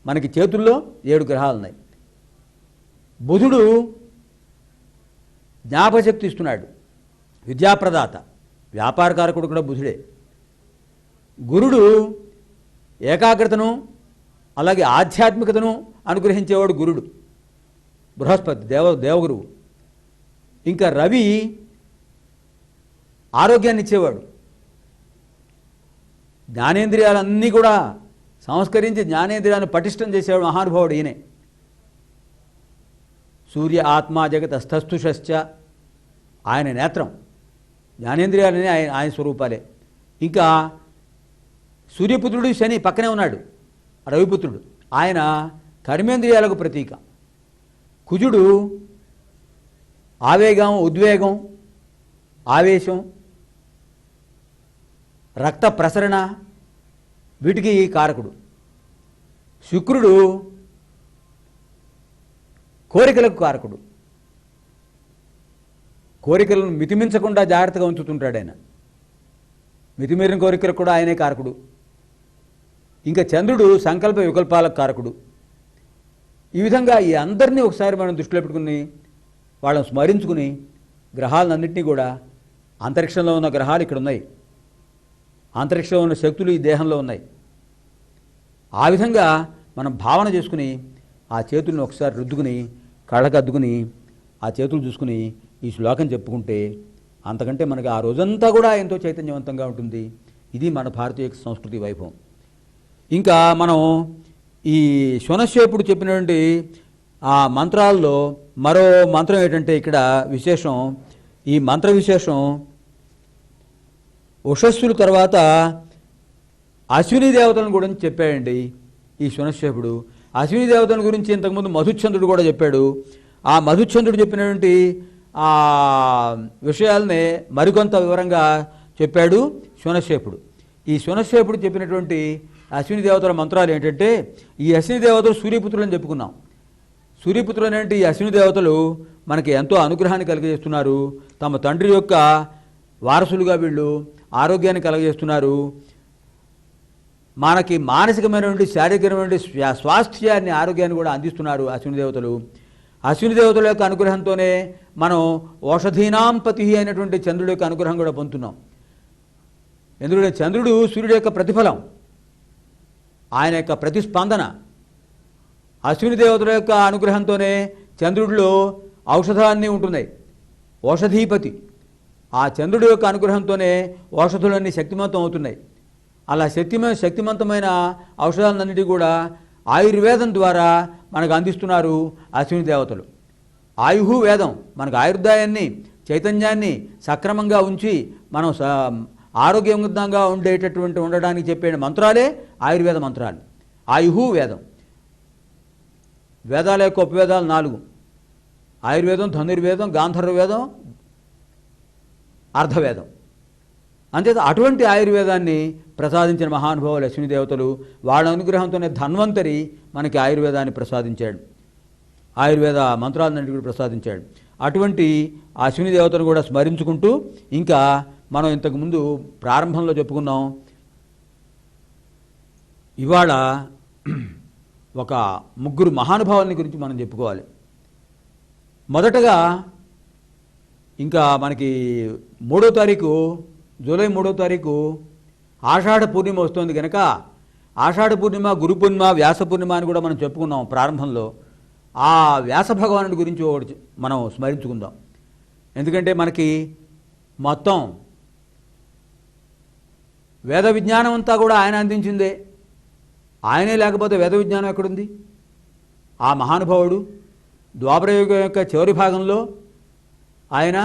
మనకి చేతుల్లో 7 గ్రహాలు ఉన్నాయి. బుధుడు జ్ఞాపశక్తి ఇస్తున్నాడు, విద్యాప్రదాత, వ్యాపారకారకుడు కూడా బుధుడే. గురుడు ఏకాగ్రతను అలాగే ఆధ్యాత్మికతను అనుగ్రహించేవాడు గురుడు, బృహస్పతి దేవగురువు. ఇంకా రవి ఆరోగ్యాన్ని ఇచ్చేవాడు. జ్ఞానేంద్రియాలన్నీ కూడా సంస్కరించి జ్ఞానేంద్రియాలను పటిష్టం చేసేవాడు మహానుభావుడు ఈయనే. సూర్య ఆత్మ జగతస్థస్థుషశ్చ, ఆయన నేత్రం. జ్ఞానేంద్రియాలనే ఆయన స్వరూపాలే. ఇంకా సూర్యపుత్రుడు శని పక్కనే ఉన్నాడు, రవిపుత్రుడు, ఆయన కర్మేంద్రియాలకు ప్రతీక. కుజుడు ఆవేగం, ఉద్వేగం, ఆవేశం, రక్త ప్రసరణ, వీటికి కారకుడు. శుక్రుడు కోరికలకు కారకుడు. కోరికలను మితిమించకుండా జాగ్రత్తగా ఉంచుతుంటాడు ఆయన. మితిమీరిన కోరికలకు కూడా ఆయనే కారకుడు. ఇంకా చంద్రుడు సంకల్ప వికల్పాలకు కారకుడు. ఈ విధంగా ఈ అందరినీ ఒకసారి మనం దృష్టిలో పెట్టుకుని వాళ్ళని స్మరించుకుని గ్రహాలన్నింటినీ కూడా, అంతరిక్షంలో ఉన్న గ్రహాలు ఇక్కడ ఉన్నాయి, అంతరిక్షంలో ఉన్న శక్తులు ఈ దేహంలో ఉన్నాయి. ఆ విధంగా మనం భావన చేసుకుని ఆ చేతులను ఒకసారి రుద్దుకుని కళ్ళకు అద్దుకుని ఆ చేతులు చూసుకుని ఈ శ్లోకం చెప్పుకుంటే అంతకంటే మనకి ఆ రోజంతా కూడా ఎంతో చైతన్యవంతంగా ఉంటుంది. ఇది మన భారతీయ సంస్కృతి వైభవం. ఇంకా మనం ఈ శునశ్శేపుడు చెప్పినటువంటి ఆ మంత్రాల్లో మరో మంత్రం ఏంటంటే ఇక్కడ విశేషం, ఈ మంత్ర విశేషం ఉషస్సుల తర్వాత అశ్విని దేవతలను గురించి చెప్పాడండి ఈ శునశ్శేపుడు. అశ్విని దేవతల గురించి ఇంతకుముందు మధుచంద్రుడు కూడా చెప్పాడు. ఆ మధుచంద్రుడు చెప్పినటువంటి ఆ విషయాలనే మరికొంత వివరంగా చెప్పాడు శునశ్శేపుడు. ఈ శునశ్శేపుడు చెప్పినటువంటి అశ్విని దేవతల మంత్రాలు ఏంటంటే, ఈ అశ్విని దేవతలు సూర్యపుత్రులు అని చెప్పుకున్నాం. సూర్యపుత్రులు అనేటువంటి ఈ అశ్విని దేవతలు మనకి ఎంతో అనుగ్రహాన్ని కలుగజేస్తున్నారు. తమ తండ్రి యొక్క వారసులుగా వీళ్ళు ఆరోగ్యాన్ని కలుగజేస్తున్నారు. మనకి మానసికమైనటువంటి శారీరకమైనటువంటి స్వాస్థ్యాన్ని, ఆరోగ్యాన్ని కూడా అందిస్తున్నారు అశ్విని దేవతలు. అశ్విని దేవతల యొక్క అనుగ్రహంతోనే మనం ఓషధీనాం పతి అయినటువంటి చంద్రుడి యొక్క అనుగ్రహం కూడా పొందుతున్నాం. ఎందుకంటే చంద్రుడు సూర్యుడి యొక్క ప్రతిఫలం, ఆయన యొక్క ప్రతిస్పందన. అశ్విని దేవతల యొక్క అనుగ్రహంతోనే చంద్రుడిలో ఔషధాన్ని ఉంటున్నాయి, ఓషధీపతి. ఆ చంద్రుడి యొక్క అనుగ్రహంతోనే ఔషధులన్నీ శక్తివంతం అవుతున్నాయి. అలా శక్తివంతమైన ఔషధాలన్నిటి కూడా ఆయుర్వేదం ద్వారా మనకు అందిస్తున్నారు అశ్విని దేవతలు. ఆయుహు వేదం మనకు ఆయుర్దాయాన్ని, చైతన్యాన్ని సక్రమంగా ఉంచి మనం ఆరోగ్యవంతంగా ఉండడానికి చెప్పే మంత్రాలే ఆయుర్వేద మంత్రాలు. ఆయుహు వేదం. వేదాల యొక్క ఉపవేదాలు 4: ఆయుర్వేదం, ధనుర్వేదం, గాంధర్వ వేదం, అర్ధవేదం. అంతే అటువంటి ఆయుర్వేదాన్ని ప్రసాదించిన మహానుభావులు అశ్విని దేవతలు. వాళ్ళ అనుగ్రహంతోనే ధన్వంతరి మనకి ఆయుర్వేదాన్ని ప్రసాదించాడు, ఆయుర్వేద మంత్రాలన్నింటి కూడా ప్రసాదించాడు. అటువంటి అశ్విని దేవతను కూడా స్మరించుకుంటూ, ఇంకా మనం ఇంతకుముందు ప్రారంభంలో చెప్పుకున్నాం, ఇవాళ ఒక ముగ్గురు మహానుభావులని గురించి మనం చెప్పుకోవాలి. మొదటగా ఇంకా మనకి 3వ తారీఖు, జూలై 3వ తారీఖు ఆషాఢ పూర్ణిమ వస్తుంది కనుక ఆషాఢ పూర్ణిమ, గురు పూర్ణిమ, వ్యాస పూర్ణిమ అని కూడా మనం చెప్పుకున్నాం ప్రారంభంలో. ఆ వ్యాస భగవానుడి గురించి ఒకటి మనం స్మరించుకుందాం. ఎందుకంటే మనకి మొత్తం వేద విజ్ఞానం అంతా కూడా ఆయన అందించిందే. ఆయనే లేకపోతే వేద విజ్ఞానం ఎక్కడుంది? ఆ మహానుభావుడు ద్వాపరయుగం యొక్క చివరి భాగంలో ఆయన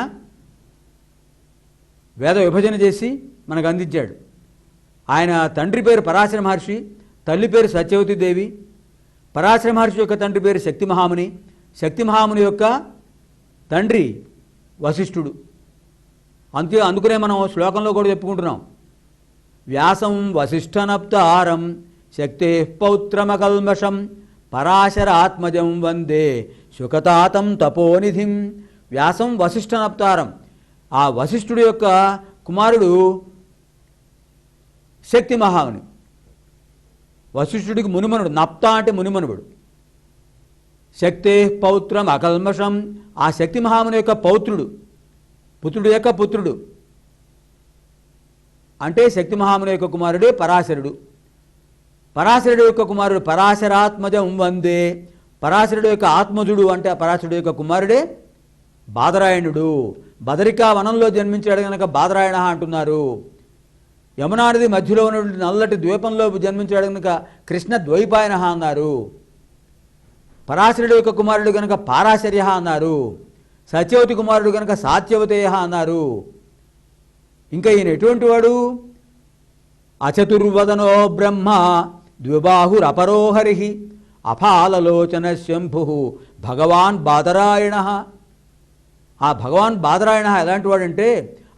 వేద విభజన చేసి మనకు అందించాడు. ఆయన తండ్రి పేరు పరాశర మహర్షి, తల్లి పేరు సత్యవతి దేవి. పరాశర మహర్షి యొక్క తండ్రి పేరు శక్తి మహాముని, శక్తి మహాముని యొక్క తండ్రి వశిష్ఠుడు. అందుకనే మనం శ్లోకంలో కూడా చెప్పుకుంటున్నాం, వ్యాసం వశిష్ఠనప్తారం శక్తే పౌత్రమకల్మషం పరాశరాత్మజం వందే శుకతాతం తపోనిధిం. వ్యాసం వశిష్ఠనప్తారం, ఆ వశిష్ఠుడి యొక్క కుమారుడు శక్తి మహాముని. వశిష్ఠుడికి మునిమనుడు, నప్త అంటే మునిమనుడు. శక్తే పౌత్రం అకల్మషం, ఆ శక్తి మహాముని యొక్క పౌత్రుడు, పుత్రుడు యొక్క పుత్రుడు అంటే శక్తి మహాముని యొక్క కుమారుడే పరాశరుడు. పరాశరుడు యొక్క కుమారుడు పరాశరాత్మజం వందే, పరాశరుడు యొక్క ఆత్మజుడు అంటే పరాశరుడు యొక్క కుమారుడే బాదరాయణుడు. బదరికా వనంలో జన్మించాడు కనుక బాదరాయణ అంటున్నారు. యమునా నది మధ్యలో ఉన్నటువంటి నల్లటి ద్వీపంలో జన్మించాడు కనుక కృష్ణ ద్వైపాయన అన్నారు. పరాశరుడు యొక్క కుమారుడు కనుక పారాశర్య అన్నారు. సత్యవతి కుమారుడు కనుక సాత్యవతేయ అన్నారు. ఇంకా ఈయన ఎటువంటి వాడు? అచతుర్వదనో బ్రహ్మ ద్విబాహురపరోహరి అఫాలలోచన శంభు భగవాన్ బాదరాయణ. ఆ భగవాన్ బాదరాయణ ఎలాంటి వాడంటే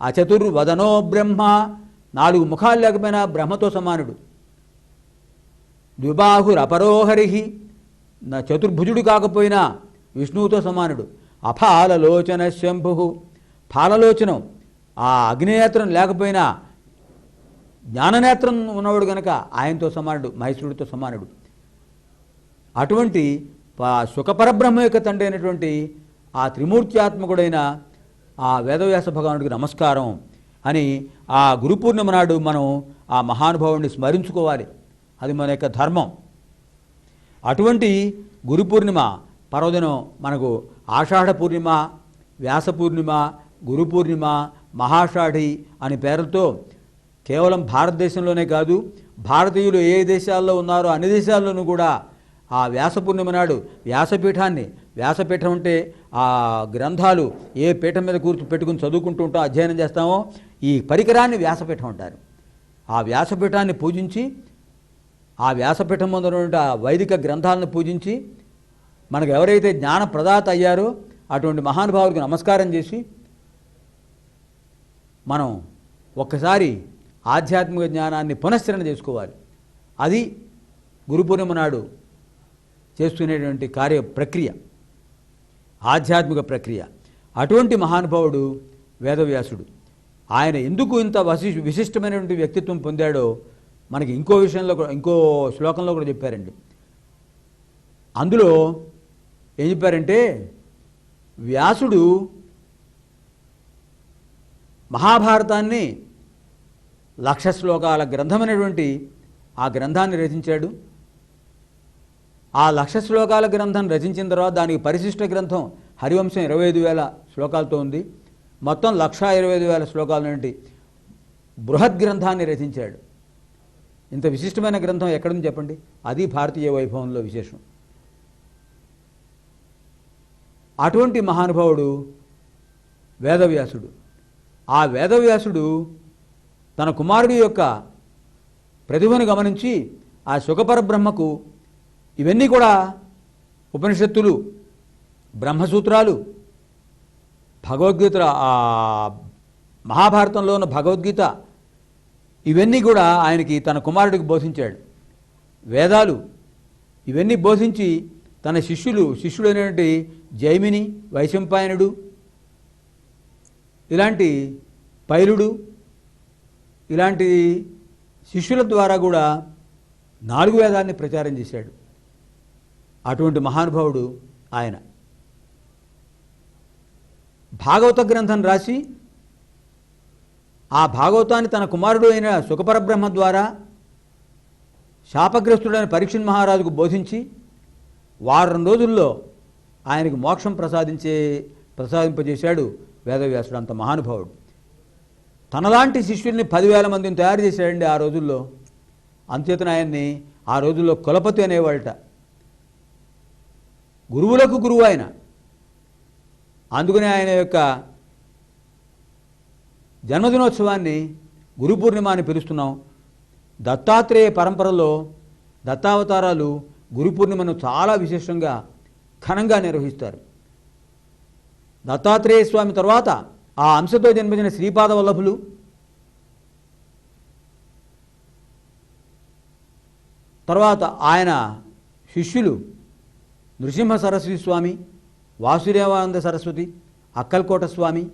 అచతుర్వదనో బ్రహ్మ, 4 ముఖాలు లేకపోయినా బ్రహ్మతో సమానుడు. ద్విబాహురపరోహరి, చతుర్భుజుడు కాకపోయినా విష్ణువుతో సమానుడు. అఫాలలోచన శంభు, ఫాలలోచనం ఆ అగ్నినేత్రం లేకపోయినా జ్ఞాననేత్రం ఉన్నవాడు కనుక ఆయనతో సమానుడు, మహేశ్వరుడితో సమానుడు. అటువంటి సుఖపరబ్రహ్మ యొక్క తండ్రి అయినటువంటి ఆ త్రిమూర్త్యాత్మకుడైన ఆ వేదవ్యాస భగవానుడికి నమస్కారం అని ఆ గురు పూర్ణిమ నాడు మనం ఆ మహానుభావుడిని స్మరించుకోవాలి. అది మన యొక్క ధర్మం. అటువంటి గురు పూర్ణిమ పర్వదినం మనకు ఆషాఢ పూర్ణిమ, వ్యాస పూర్ణిమ, గురు పూర్ణిమ, మహాషాఢి అని పేర్లతో కేవలం భారతదేశంలోనే కాదు, భారతీయులు ఏ దేశాల్లో ఉన్నారో అన్ని దేశాల్లోనూ కూడా ఆ వ్యాస పూర్ణిమ నాడు వ్యాసపీఠాన్ని, వ్యాసపీఠం అంటే ఆ గ్రంథాలు ఏ పీఠం మీద పెట్టుకుని చదువుకుంటూ ఉంటాం, అధ్యయనం చేస్తామో ఈ పరికరాన్ని వ్యాసపీఠం అంటారు. ఆ వ్యాసపీఠాన్ని పూజించి, ఆ వ్యాసపీఠం ముందు ఉన్నటువంటి ఆ వైదిక గ్రంథాలను పూజించి మనకు ఎవరైతే జ్ఞాన ప్రదాత అయ్యారో అటువంటి మహానుభావులకు నమస్కారం చేసి మనం ఒక్కసారి ఆధ్యాత్మిక జ్ఞానాన్ని పునశ్చరణ చేసుకోవాలి. అది గురు పూర్ణిమ నాడు చేసుకునేటువంటి ప్రక్రియ, ఆధ్యాత్మిక ప్రక్రియ. అటువంటి మహానుభావుడు వేదవ్యాసుడు. ఆయన ఎందుకు ఇంత విశిష్టమైనటువంటి వ్యక్తిత్వం పొందాడో మనకి ఇంకో విషయంలో, ఇంకో శ్లోకంలో కూడా చెప్పారండి. అందులో ఏం చెప్పారంటే, వ్యాసుడు మహాభారతాన్ని 1,00,000 శ్లోకాల గ్రంథమైనటువంటి ఆ గ్రంథాన్ని రచించాడు. ఆ 1,00,000 శ్లోకాల గ్రంథం రచించిన తర్వాత దానికి పరిశిష్ట గ్రంథం హరివంశం 25,000 శ్లోకాలతో ఉంది. మొత్తం 1,25,000 శ్లోకాల నుండి బృహత్ గ్రంథాన్ని రచించాడు. ఇంత విశిష్టమైన గ్రంథం ఎక్కడుంది చెప్పండి? అది భారతీయ వైభవంలో విశేషం. అటువంటి మహానుభావుడు వేదవ్యాసుడు. ఆ వేదవ్యాసుడు తన కుమారుడి యొక్క ప్రతిభను గమనించి ఆ సుఖపరబ్రహ్మకు ఇవన్నీ కూడా ఉపనిషత్తులు, బ్రహ్మసూత్రాలు, భగవద్గీత మహాభారతంలో ఉన్న భగవద్గీత ఇవన్నీ కూడా ఆయనకి తన కుమారుడికి బోధించాడు. వేదాలు ఇవన్నీ బోధించి తన శిష్యుడైనటువంటి జైమిని, వైశంపాయనుడు, ఇలాంటి పైలుడు, ఇలాంటి శిష్యుల ద్వారా కూడా 4 వేదాన్ని ప్రచారం చేశాడు. అటువంటి మహానుభావుడు ఆయన. భాగవత గ్రంథం రాసి ఆ భాగవతాన్ని తన కుమారుడు అయిన సుఖపరబ్రహ్మ ద్వారా శాపగ్రస్తుడైన పరీక్షణ్ మహారాజుకు బోధించి వారం రోజుల్లో ఆయనకు మోక్షం ప్రసాదింపజేశాడు వేదవ్యాసుడు. అంత మహానుభావుడు. తనలాంటి శిష్యుల్ని 10,000 మందిని తయారు చేశాడండి ఆ రోజుల్లో. అంచేతన ఆయన్ని ఆ రోజుల్లో కులపతి అనేవాళ్ళట. గురువులకు గురువు ఆయన. అందుకని ఆయన యొక్క జన్మదినోత్సవాన్ని గురు పూర్ణిమ అని పిలుస్తున్నాం. దత్తాత్రేయ పరంపరలో దత్తావతారాలు గురు పూర్ణిమను చాలా విశేషంగా ఘనంగా నిర్వహిస్తారు. దత్తాత్రేయ స్వామి తర్వాత ఆ అంశతో జన్మించిన శ్రీపాద వల్లభులు, తర్వాత ఆయన శిష్యులు నృసింహ సరస్వతి స్వామి, వాసుదేవానంద సరస్వతి, అక్కల్కోట స్వామి,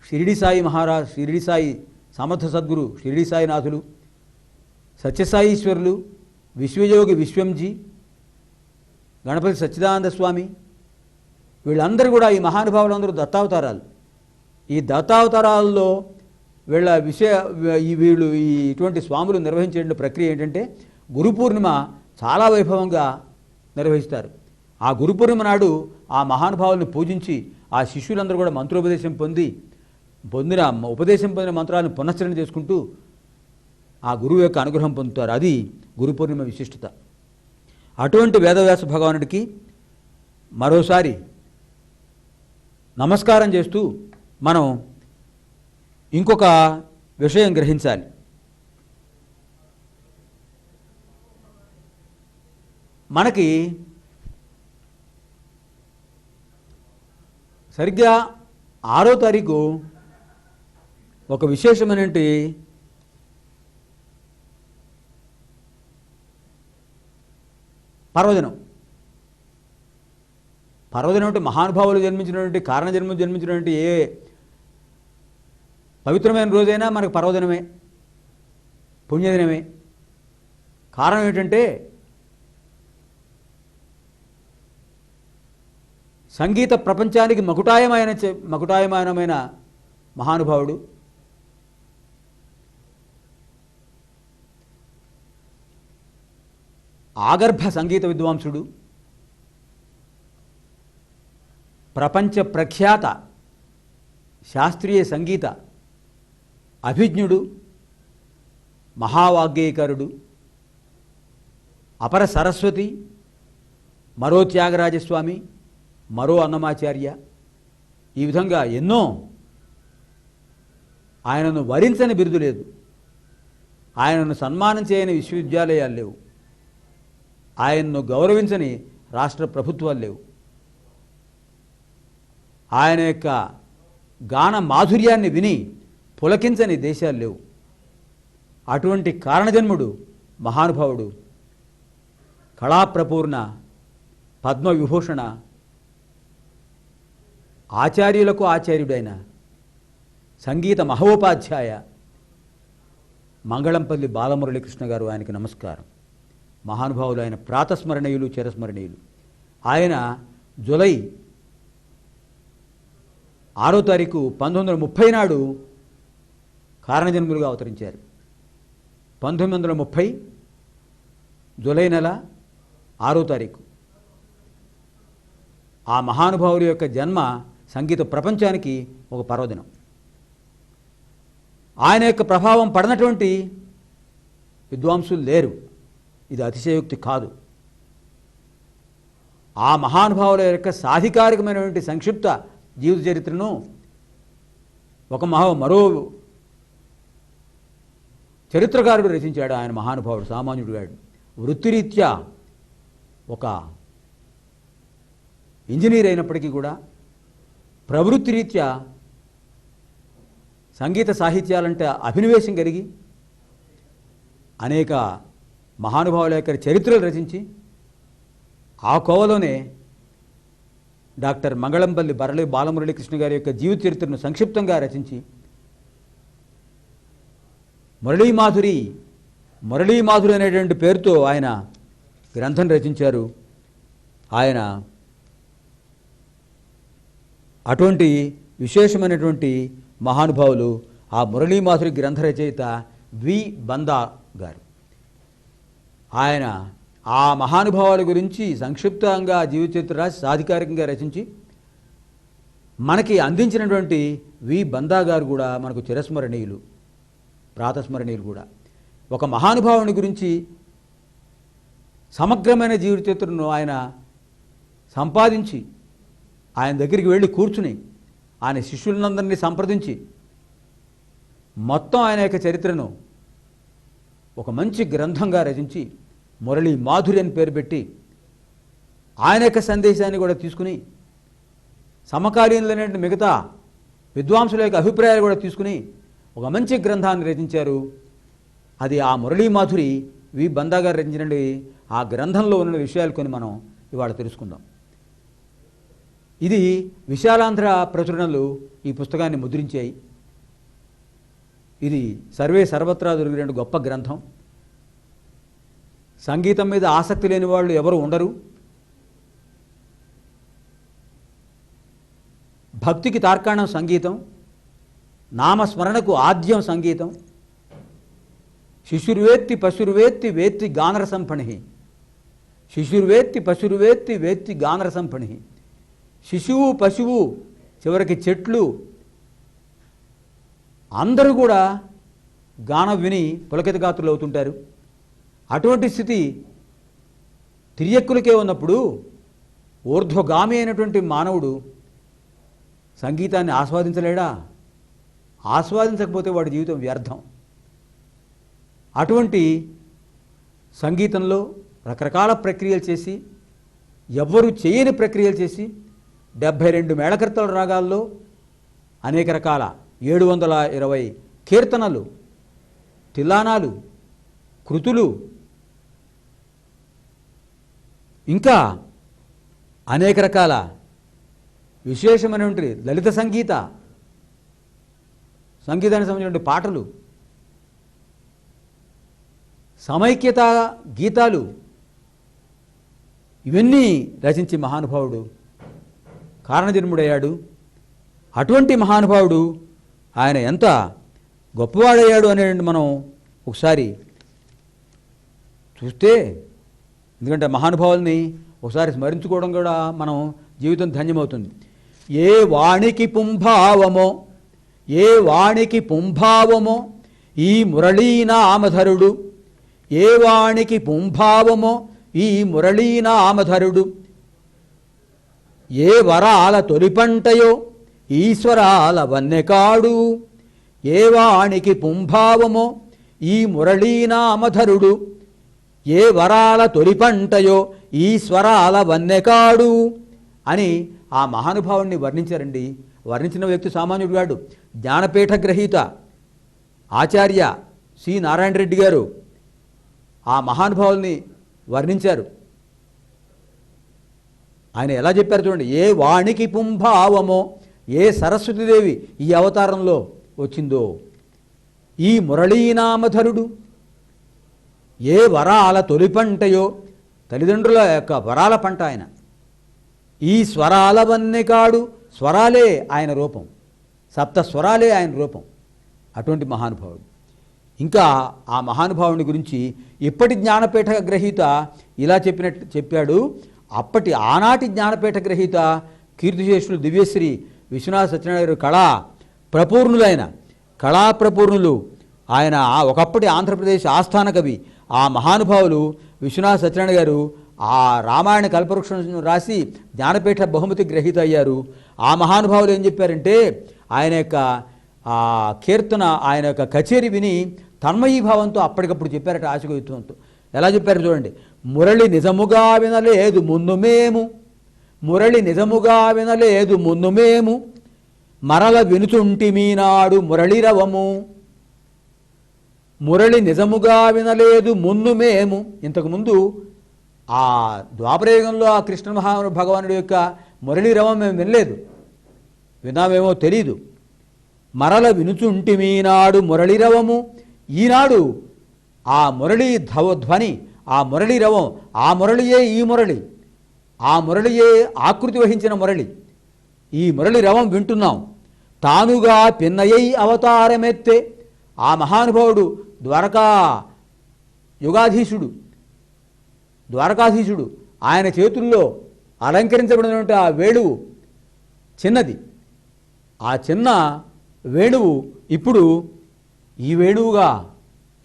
షిరిడి సాయి మహారాజ్, షిరిడి సాయి సమర్థ సద్గురు షిరిడి సాయినాథులు, సత్యసాయీశ్వరులు, విశ్వయోగి విశ్వంజీ, గణపతి సచ్చిదానంద స్వామి, వీళ్ళందరూ కూడా ఈ మహానుభావులందరూ దత్తావతారాలు. ఈ దత్తావతారాల్లో వీళ్ళు ఇటువంటి స్వాములు నిర్వహించే ప్రక్రియ ఏంటంటే గురు పూర్ణిమ చాలా వైభవంగా నిర్వహిస్తారు. ఆ గురు పూర్ణిమ నాడు ఆ మహానుభావుల్ని పూజించి ఆ శిష్యులందరూ కూడా మంత్రోపదేశం పొందిన మంత్రాలను పునశ్చరణ చేసుకుంటూ ఆ గురువు యొక్క అనుగ్రహం పొందుతారు. అది గురు పూర్ణిమ విశిష్టత. అటువంటి వేదవ్యాస భగవానుడికి మరోసారి నమస్కారం చేస్తూ మనం ఇంకొక విషయం గ్రహించాలి. మనకి సరిగ్గా 6వ తారీఖు ఒక విశేషమైనటువంటి పర్వదినం. పర్వదినం అంటే మహానుభావులు జన్మించినటువంటి జన్మించినటువంటి ఏ పవిత్రమైన రోజైనా మనకు పర్వదినమే, పుణ్యదినమే. కారణం ఏంటంటే సంగీత ప్రపంచానికి మకుటాయమానమైన మహానుభావుడు, ఆగర్భ సంగీత విద్వాంసుడు, ప్రపంచ ప్రఖ్యాత శాస్త్రీయ సంగీత అభిజ్ఞుడు, మహావాగ్గేయకారుడు, అపర సరస్వతి, మరో త్యాగరాజస్వామి, మరో అన్నమాచార్య, ఈ విధంగా ఎన్నో. ఆయనను వరించని బిరుదు లేదు, ఆయనను సన్మానం చేయని విశ్వవిద్యాలయాలు లేవు, ఆయన్ను గౌరవించని రాష్ట్ర ప్రభుత్వాలు లేవు, ఆయన యొక్క గాన మాధుర్యాన్ని విని పులకించని దేశాలు లేవు. అటువంటి కారణజన్ముడు మహానుభావుడు, కళాప్రపూర్ణ, పద్మవిభూషణ, ఆచార్యులకు ఆచార్యుడైన సంగీత మహోపాధ్యాయ మంగళంపల్లి బాలమురళీకృష్ణ గారు. ఆయనకి నమస్కారం. మహానుభావులు ఆయన, ప్రాతస్మరణీయులు, చిరస్మరణీయులు. ఆయన జూలై 6వ తారీఖు 1930 నాడు కారణజన్ములుగా అవతరించారు. 1930 జూలై నెల 6వ తారీఖు. ఆ మహానుభావుల యొక్క జన్మ సంగీత ప్రపంచానికి ఒక పర్వదినం. ఆయన యొక్క ప్రభావం పడినటువంటి విద్వాంసులు లేరు, ఇది అతిశయోక్తి కాదు. ఆ మహానుభావుల యొక్క సాధికారికమైనటువంటి సంక్షిప్త జీవిత చరిత్రను మరో చరిత్రకారుడు రచించాడు. ఆయన మహానుభావుడు, సామాన్యుడు గాడు. వృత్తిరీత్యా ఒక ఇంజనీర్ అయినప్పటికీ కూడా ప్రవృత్తిరీత్యా సంగీత సాహిత్యాలంటే అభినవేశం కలిగి అనేక మహానుభావుల యొక్క చరిత్రలు రచించి ఆ కోవలోనే డాక్టర్ మంగళంపల్లి బరళి బాలమురళీకృష్ణ గారి యొక్క జీవిత చరిత్రను సంక్షిప్తంగా రచించి మురళీమాధురి అనేటువంటి పేరుతో ఆయన గ్రంథం రచించారు. ఆయన అటువంటి విశేషమైనటువంటి మహానుభావులు ఆ మురళీమాధురి గ్రంథ రచయిత వి బందా గారు. ఆయన ఆ మహానుభావుల గురించి సంక్షిప్తంగా జీవిత చరిత్ర రాసి సాధికారికంగా రచించి మనకి అందించినటువంటి వి బందా గారు కూడా మనకు చిరస్మరణీయులు, ప్రాతస్మరణీయులు కూడా. ఒక మహానుభావుని గురించి సమగ్రమైన జీవిత చరిత్రను ఆయన సంపాదించి ఆయన దగ్గరికి వెళ్ళి కూర్చుని ఆయన శిష్యులందరినీ సంప్రదించి మొత్తం ఆయన యొక్క చరిత్రను ఒక మంచి గ్రంథంగా రచించి మురళీ మాధురి అని పేరు పెట్టి ఆయన యొక్క సందేశాన్ని కూడా తీసుకుని సమకాలీనులైన మిగతా విద్వాంసుల యొక్క అభిప్రాయాలు కూడా తీసుకుని ఒక మంచి గ్రంథాన్ని రచించారు. అది ఆ మురళీ మాధురి వి బందా గారు రచించినటువంటి ఆ గ్రంథంలో ఉన్న విషయాలు కొన్ని మనం ఇవాళ తెలుసుకుందాం. ఇది విశాలాంధ్ర ప్రచురణలు ఈ పుస్తకాన్ని ముద్రించాయి. ఇది సర్వత్రా దొరికిన గొప్ప గ్రంథం. సంగీతం మీద ఆసక్తి లేని వాళ్ళు ఎవరు ఉండరు. భక్తికి తార్కాణం సంగీతం, నామస్మరణకు ఆద్యం సంగీతం. శిశుర్వేత్తి పశుర్వేత్తి వేత్తి గానరసంపణి, శిశుర్వేత్తి పశుర్వేత్తి వేత్తి గానరసంపణి. శిశువు పశువు చివరికి చెట్లు అందరూ కూడా గానం విని పులకితగాత్రులు అవుతుంటారు. అటువంటి స్థితి తిరియక్కులకే ఉన్నప్పుడు ఊర్ధ్వగామి అయినటువంటి మానవుడు సంగీతాన్ని ఆస్వాదించలేడా? ఆస్వాదించకపోతే వాడి జీవితం వ్యర్థం. అటువంటి సంగీతంలో రకరకాల ప్రక్రియలు చేసి, ఎవ్వరూ చేయని ప్రక్రియలు చేసి 72 మేళకర్తల రాగాల్లో అనేక రకాల 720 కీర్తనలు, తిల్లానాలు, కృతులు, ఇంకా అనేక రకాల విశేషమైనటువంటి లలిత సంగీతానికి సంబంధించిన పాటలు, సమైక్యత గీతాలు, ఇవన్నీ రచించి మహానుభావుడు కారణజన్ముడయ్యాడు. అటువంటి మహానుభావుడు ఆయన ఎంత గొప్పవాడయ్యాడు అనేది మనం ఒకసారి చూస్తే, ఎందుకంటే మహానుభావుల్ని ఒకసారి స్మరించుకోవడం కూడా మనం జీవితం ధన్యమవుతుంది. ఏ వాణికి పుంభావమో ఈ మురళీనామధరుడు, ఏ వాణికి పుంభావమో ఈ మురళీనామధరుడు, ఏ వరాల తొలిపంటయో ఈశ్వరాల వన్నెకాడు, ఏ వాణికి పుంభావమో ఈ మురళీనామధరుడు, ఏ వరాల తొలిపంటయో ఈశ్వరాల వన్నెకాడు అని ఆ మహానుభావుణ్ణి వర్ణించారండి. వర్ణించిన వ్యక్తి సామాన్యుడు కాడు. జ్ఞానపీఠ గ్రహీత ఆచార్య సి నారాయణ రెడ్డి గారు ఆ మహానుభావుల్ని వర్ణించారు. ఆయన ఎలా చెప్పారు చూడండి. ఏ వాణికి పుంభావమో, ఏ సరస్వతీదేవి ఈ అవతారంలో వచ్చిందో, ఈ మురళీనామధరుడు, ఏ వరాల తొలిపంటయో తల్లిదండ్రుల యొక్క వరాల పంట ఆయన, ఈ స్వరాల వన్నెకాడు, స్వరాలే ఆయన రూపం, సప్త స్వరాలే ఆయన రూపం. అటువంటి మహానుభావుడు. ఇంకా ఆ మహానుభావుని గురించి ఇప్పటి జ్ఞానపీఠ గ్రహీత ఇలా చెప్పాడు. అప్పటి ఆనాటి జ్ఞానపీఠ గ్రహీత కీర్తిశేషులు దివ్యశ్రీ విశ్వనాథ సత్యనారాయణ గారు కళాప్రపూర్ణులు. ఆయన ఒకప్పటి ఆంధ్రప్రదేశ్ ఆస్థాన కవి. ఆ మహానుభావులు విశ్వనాథ సత్యనారాయణ గారు ఆ రామాయణ కల్పవృక్షం రాసి జ్ఞానపీఠ బహుమతి గ్రహీత అయ్యారు. ఆ మహానుభావులు ఏం చెప్పారంటే, ఆయన యొక్క కీర్తన, ఆయన యొక్క కచేరీ విని తన్మయీభావంతో అప్పటికప్పుడు చెప్పారట ఆశకవిత్వంతో. ఎలా చెప్పారు చూడండి. మురళి నిజముగా వినలేదు ముందు మేము, మురళి నిజముగా వినలేదు ముందు మేము, మరల వినుచుంటిమీనాడు మురళిరవము. మురళి నిజముగా వినలేదు మున్ను మేము. ఇంతకుముందు ఆ ద్వాపరయుగంలో ఆ కృష్ణ భగవానుడి యొక్క మురళిరవం మేము వినలేదు, విన్నామేమో తెలీదు. మరల వినుచుంటిమీనాడు మురళిరవము. ఈనాడు ఆ మురళి ధ్వని, ఆ మురళిరవం, ఆ మురళియే ఈ మురళి, ఆ మురళియే ఆకృతి వహించిన మురళి, ఈ మురళి రవం వింటున్నాం. తానుగా పిన్నయ్యై అవతారమెత్తే. ఆ మహానుభావుడు ద్వారకా ద్వారకాధీశుడు ఆయన చేతుల్లో అలంకరించబడినటువంటి ఆ వేణువు చిన్నది. ఆ చిన్న వేణువు ఇప్పుడు ఈ వేణువుగా,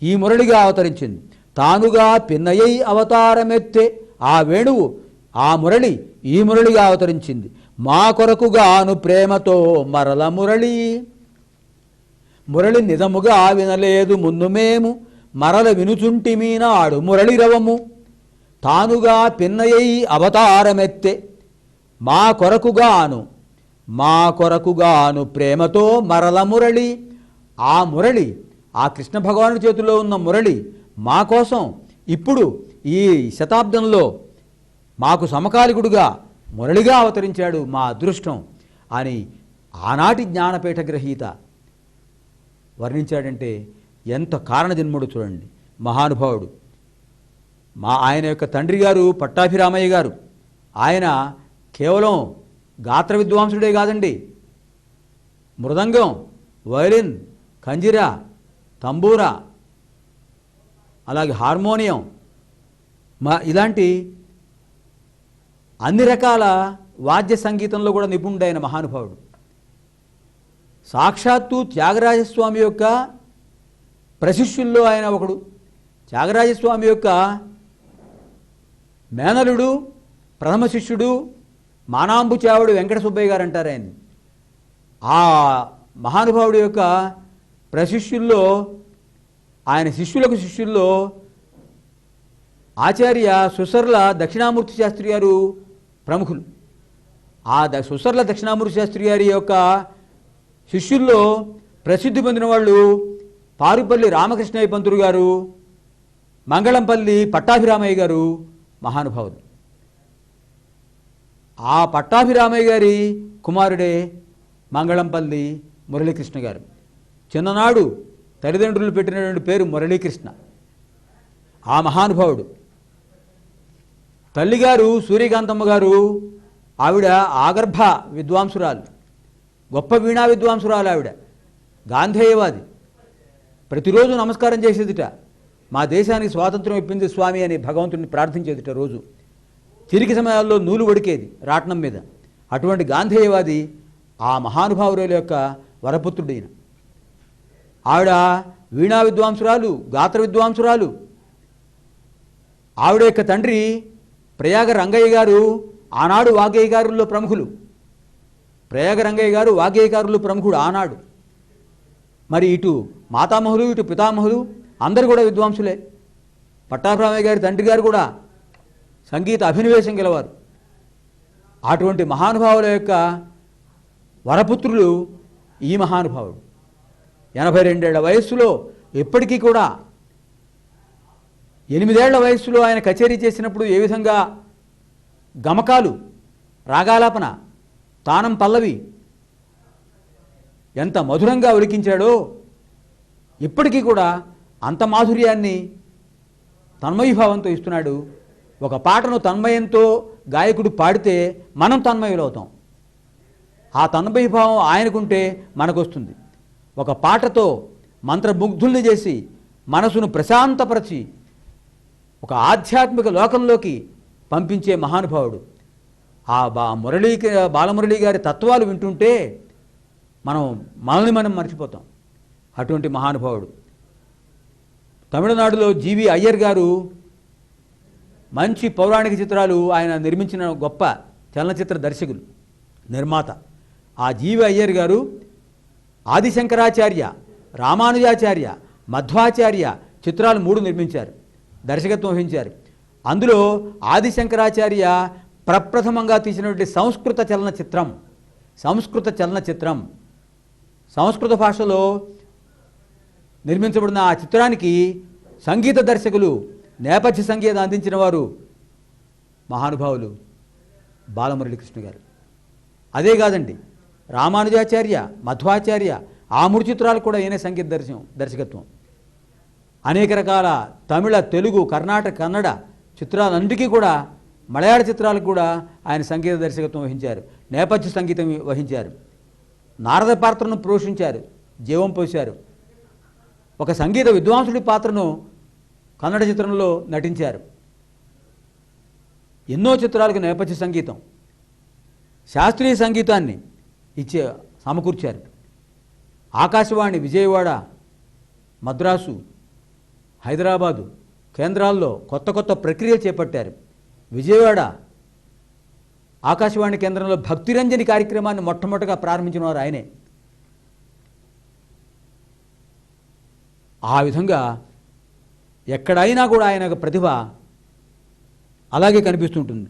ఈ మురళిగా అవతరించింది. తానుగా పిన్నయ్యై అవతారమెత్తే. ఆ వేణువు, ఆ మురళి ఈ మురళిగా అవతరించింది. మా కొరకుగాను ప్రేమతో మరల మురళి. మురళి నిజముగా వినలేదు మున్ను మేము, మరల వినుచుంటిమీనాడు మురళిరవము. తానుగా పిన్నయ్యై అవతారమెత్తే. మా కొరకుగాను ప్రేమతో మరల మురళి. ఆ మురళి, ఆ కృష్ణ భగవానుడి చేతిలో ఉన్న మురళి మా కోసం ఇప్పుడు ఈ శతాబ్దంలో మాకు సమకాలికుడుగా మురళిగా అవతరించాడు, మా అదృష్టం అని ఆనాటి జ్ఞానపీఠ గ్రహీత వర్ణించాడంటే ఎంత కారణజన్ముడు చూడండి మహానుభావుడు. ఆయన యొక్క తండ్రి గారు పట్టాభిరామయ్య గారు. ఆయన కేవలం గాత్ర విద్వాంసుడే కాదండి, మృదంగం, వయలిన్, కంజిరా, తంబూరా, అలాగే హార్మోనియం, ఇలాంటి అన్ని రకాల వాద్య సంగీతంలో కూడా నిపుణుడైన మహానుభావుడు. సాక్షాత్తు త్యాగరాజస్వామి యొక్క ప్రశిష్యుల్లో ఆయన ఒకడు. త్యాగరాజస్వామి యొక్క మేనలుడు, ప్రథమ శిష్యుడు మానాంబు చావుడు వెంకట సుబ్బయ్య గారు అంటారు ఆయన. ఆ మహానుభావుడి యొక్క ప్రశిష్యుల్లో, ఆయన శిష్యుల్లో ఆచార్య సుసర్ల దక్షిణామూర్తి శాస్త్రి గారు ప్రముఖులు. ఆ సుసర్ల దక్షిణామూర్తి శాస్త్రి గారి యొక్క శిష్యుల్లో ప్రసిద్ధి పొందిన వాళ్ళు పారుపల్లి రామకృష్ణయ్య పంతులు గారు, మంగళంపల్లి పట్టాభిరామయ్య గారు మహానుభావులు. ఆ పట్టాభిరామయ్య గారి కుమారుడే మంగళంపల్లి మురళీకృష్ణ గారు. చిన్ననాడు తల్లిదండ్రులు పెట్టినటువంటి పేరు మురళీకృష్ణ. ఆ మహానుభావుడు. తల్లిగారు సూర్యకాంతమ్మ గారు, ఆవిడ ఆగర్భ విద్వాంసురాలు, గొప్ప వీణా విద్వాంసురాలు. ఆవిడ గాంధేయవాది. ప్రతిరోజు నమస్కారం చేసేదిట. మా దేశానికి స్వాతంత్రం ఇప్పింది స్వామి అని భగవంతుడిని ప్రార్థించేదిట రోజు. చిరికి సమయాల్లో నూలు వడికేది రాట్నం మీద. అటువంటి గాంధేయవాది ఆ మహానుభావుల యొక్క వరపుత్రుడైన. ఆవిడ వీణా విద్వాంసురాలు, గాత్ర విద్వాంసురాలు. ఆవిడ యొక్క తండ్రి ప్రయాగ రంగయ్య గారు ఆనాడు వాగ్గేయకారుల్లో ప్రముఖులు. ప్రయాగ రంగయ్య గారు వాగ్గేయకారుల్లో ప్రముఖుడు ఆనాడు. మరి ఇటు మాతామహులు, ఇటు పితామహులు అందరు కూడా విద్వాంసులే. పట్టాభిరామయ్య గారి తండ్రి గారు కూడా సంగీత అభినవేశం గలవారు. అటువంటి మహానుభావుల యొక్క వరపుత్రులు ఈ మహానుభావుడు. 82 ఏళ్ల వయస్సులో ఇప్పటికీ కూడా 8 ఏళ్ల వయస్సులో ఆయన కచేరీ చేసినప్పుడు ఏ విధంగా గమకాలు, రాగాలాపన, తానం, పల్లవి ఎంత మధురంగా ఉలికించాడో ఇప్పటికీ కూడా అంత మాధుర్యాన్ని తన్మయీభావంతో ఇస్తున్నాడు. ఒక పాటను తన్మయంతో గాయకుడు పాడితే మనం తన్మయులవుతాం. ఆ తన్మయీభావం ఆయనకుంటే మనకు వస్తుంది. ఒక పాటతో మంత్రముగ్ధుల్ని చేసి మనసును ప్రశాంతపరచి ఒక ఆధ్యాత్మిక లోకంలోకి పంపించే మహానుభావుడు. ఆ బాలమురళీ గారి తత్వాలు వింటుంటే మనల్ని మనం మర్చిపోతాం. అటువంటి మహానుభావుడు. తమిళనాడులో జీవి అయ్యర్ గారు మంచి పౌరాణిక చిత్రాలు ఆయన నిర్మించిన గొప్ప చలనచిత్ర దర్శకులు, నిర్మాత. ఆ జీవి అయ్యర్ గారు ఆదిశంకరాచార్య, రామానుజాచార్య, మధ్వాచార్య చిత్రాలు 3 నిర్మించారు, దర్శకత్వం వహించారు. అందులో ఆదిశంకరాచార్య ప్రప్రథమంగా తీసినటువంటి సంస్కృత చలనచిత్రం సంస్కృత భాషలో నిర్మించబడిన ఆ చిత్రానికి సంగీత దర్శకులు, నేపథ్య సంగీతం అందించిన వారు మహానుభావులు బాలమురళీకృష్ణ గారు. అదే కాదండి, రామానుజాచార్య, మధ్వాచార్య ఆ 3 చిత్రాలు కూడా ఈయన సంగీత దర్శకత్వం. అనేక రకాల తమిళ, తెలుగు, కర్ణాటక, కన్నడ చిత్రాలన్నిటికీ కూడా, మలయాళ చిత్రాలకు కూడా ఆయన సంగీత దర్శకత్వం వహించారు, నేపథ్య సంగీతం వహించారు. నారద పాత్రను పోషించారు, జీవం పోశారు. ఒక సంగీత విద్వాంసుడి పాత్రను కన్నడ చిత్రంలో నటించారు. ఎన్నో చిత్రాలకు నేపథ్య సంగీతం, శాస్త్రీయ సంగీతాన్ని సమకూర్చారు. ఆకాశవాణి విజయవాడ, మద్రాసు, హైదరాబాదు కేంద్రాల్లో కొత్త కొత్త ప్రక్రియలు చేపట్టారు. విజయవాడ ఆకాశవాణి కేంద్రంలో భక్తిరంజని కార్యక్రమాన్ని మొట్టమొదటిగా ప్రారంభించిన వారు ఆయనే. ఆ విధంగా ఎక్కడైనా కూడా ఆయన ప్రతిభ అలాగే కనిపిస్తుంటుంది.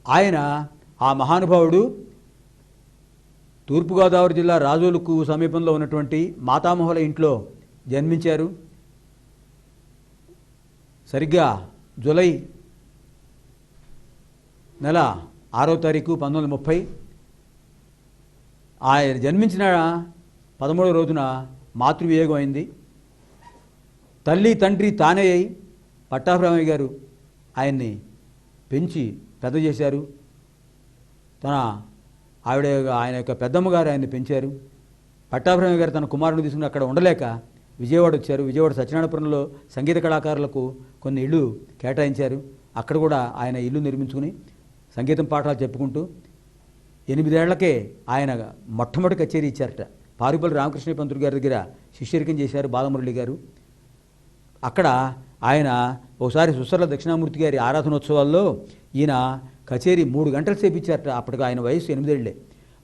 ఆయన, ఆ మహానుభావుడు తూర్పుగోదావరి జిల్లా రాజోలుకు సమీపంలో ఉన్నటువంటి మాతామహుల ఇంట్లో జన్మించారు. సరిగ్గా జూలై నెల 6వ తారీఖు 1930. ఆయన జన్మించిన 13వ రోజున మాతృవియోగం అయింది. తల్లి తండ్రి తానే అయి పట్టాభిరామయ్య గారు ఆయన్ని పెంచి పెద్ద చేశారు. ఆయన యొక్క పెద్దమ్మగారు ఆయన్ని పెంచారు. పట్టాభిరామయ్య గారు తన కుమారుని తీసుకుని అక్కడ ఉండలేక విజయవాడ వచ్చారు. విజయవాడ సత్యనారాయణపురంలో సంగీత కళాకారులకు కొన్ని ఇళ్ళు కేటాయించారు. అక్కడ కూడా ఆయన ఇల్లు నిర్మించుకుని సంగీతం పాఠాలు చెప్పుకుంటూ 8 ఏళ్లకే ఆయన మొట్టమొదటి కచేరీ ఇచ్చారట. పారుపల్లి రామకృష్ణ పంతులు గారి దగ్గర శిష్యరికం చేశారు బాలమురళి గారు. అక్కడ ఆయన ఒకసారి సుసర్ల దక్షిణామూర్తి గారి ఆరాధనోత్సవాల్లో ఈయన కచేరీ 3 గంటల సేపు ఇచ్చారట. అప్పటికి ఆయన వయసు 8 ఏళ్లే.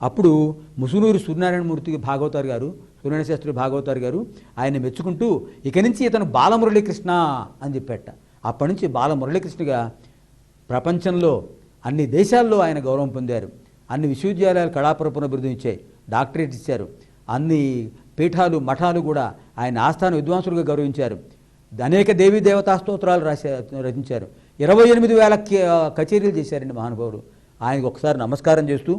అప్పుడు ముసునూరు సూర్యనారాయణమూర్తి భాగవతారు గారు, సూర్యనారాయణ శాస్త్రి భాగవతారు గారు ఆయన మెచ్చుకుంటూ ఇక నుంచి ఇతను బాలమురళీకృష్ణ అని చెప్పాట. అప్పటి నుంచి బాలమురళీకృష్ణగా ప్రపంచంలో అన్ని దేశాల్లో ఆయన గౌరవం పొందారు. అన్ని విశ్వవిద్యాలయాలు కళాపురపున బిరుదు ఇచ్చాయి, డాక్టరేట్ ఇచ్చారు. అన్ని పీఠాలు, మఠాలు కూడా ఆయన ఆస్థాన విద్వాంసులుగా గౌరవించారు. అనేక దేవీ దేవతా స్తోత్రాలు రచించారు. 28,000 కచేరీలు చేశారండి మహానుభావుడు. ఆయనకు ఒకసారి నమస్కారం చేస్తూ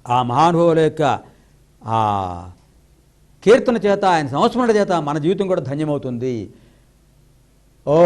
ఆ మహానుభావుల యొక్క ఆ కీర్తన చేత, ఆయన సంస్మరణ చేత మన జీవితం కూడా ధన్యమవుతుంది. ఓ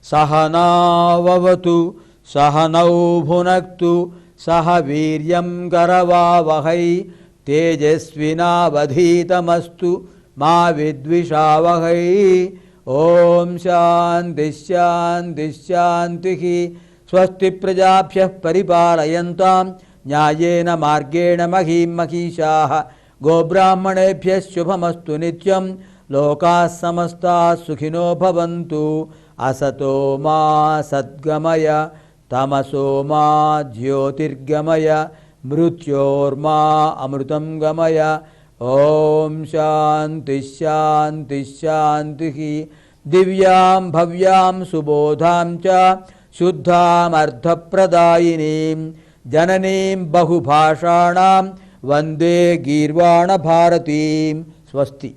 సహనావతు సహనౌ భునక్తు సహ వీర్యం కరవావహై తేజస్వినావధీతమస్తు మా విద్విషావహై. ఓం శాంతి శాంతి శాంతి. స్వస్తి ప్రజాభ్యః పరిపాలయంతాం న్యాయేన మార్గేణ మహీం మహిషాః. గోబ్రాహ్మణేభ్యః శుభమస్తు నిత్యం. లోకాః సమస్తాః సుఖినో భవంతు. అసతో మా సద్గమయ తమసో మా జ్యోతిర్గమయ మృత్యోర్మా అమృతం గమయ. ఓం శాంతి శాంతి శాంతి. దివ్యాం భవ్యాం సుబోధాం చ శుద్ధామర్థప్రదాయినీం జననీం బహుభాషాణాం వందే గీర్వాణ భారతీం. స్వస్తి.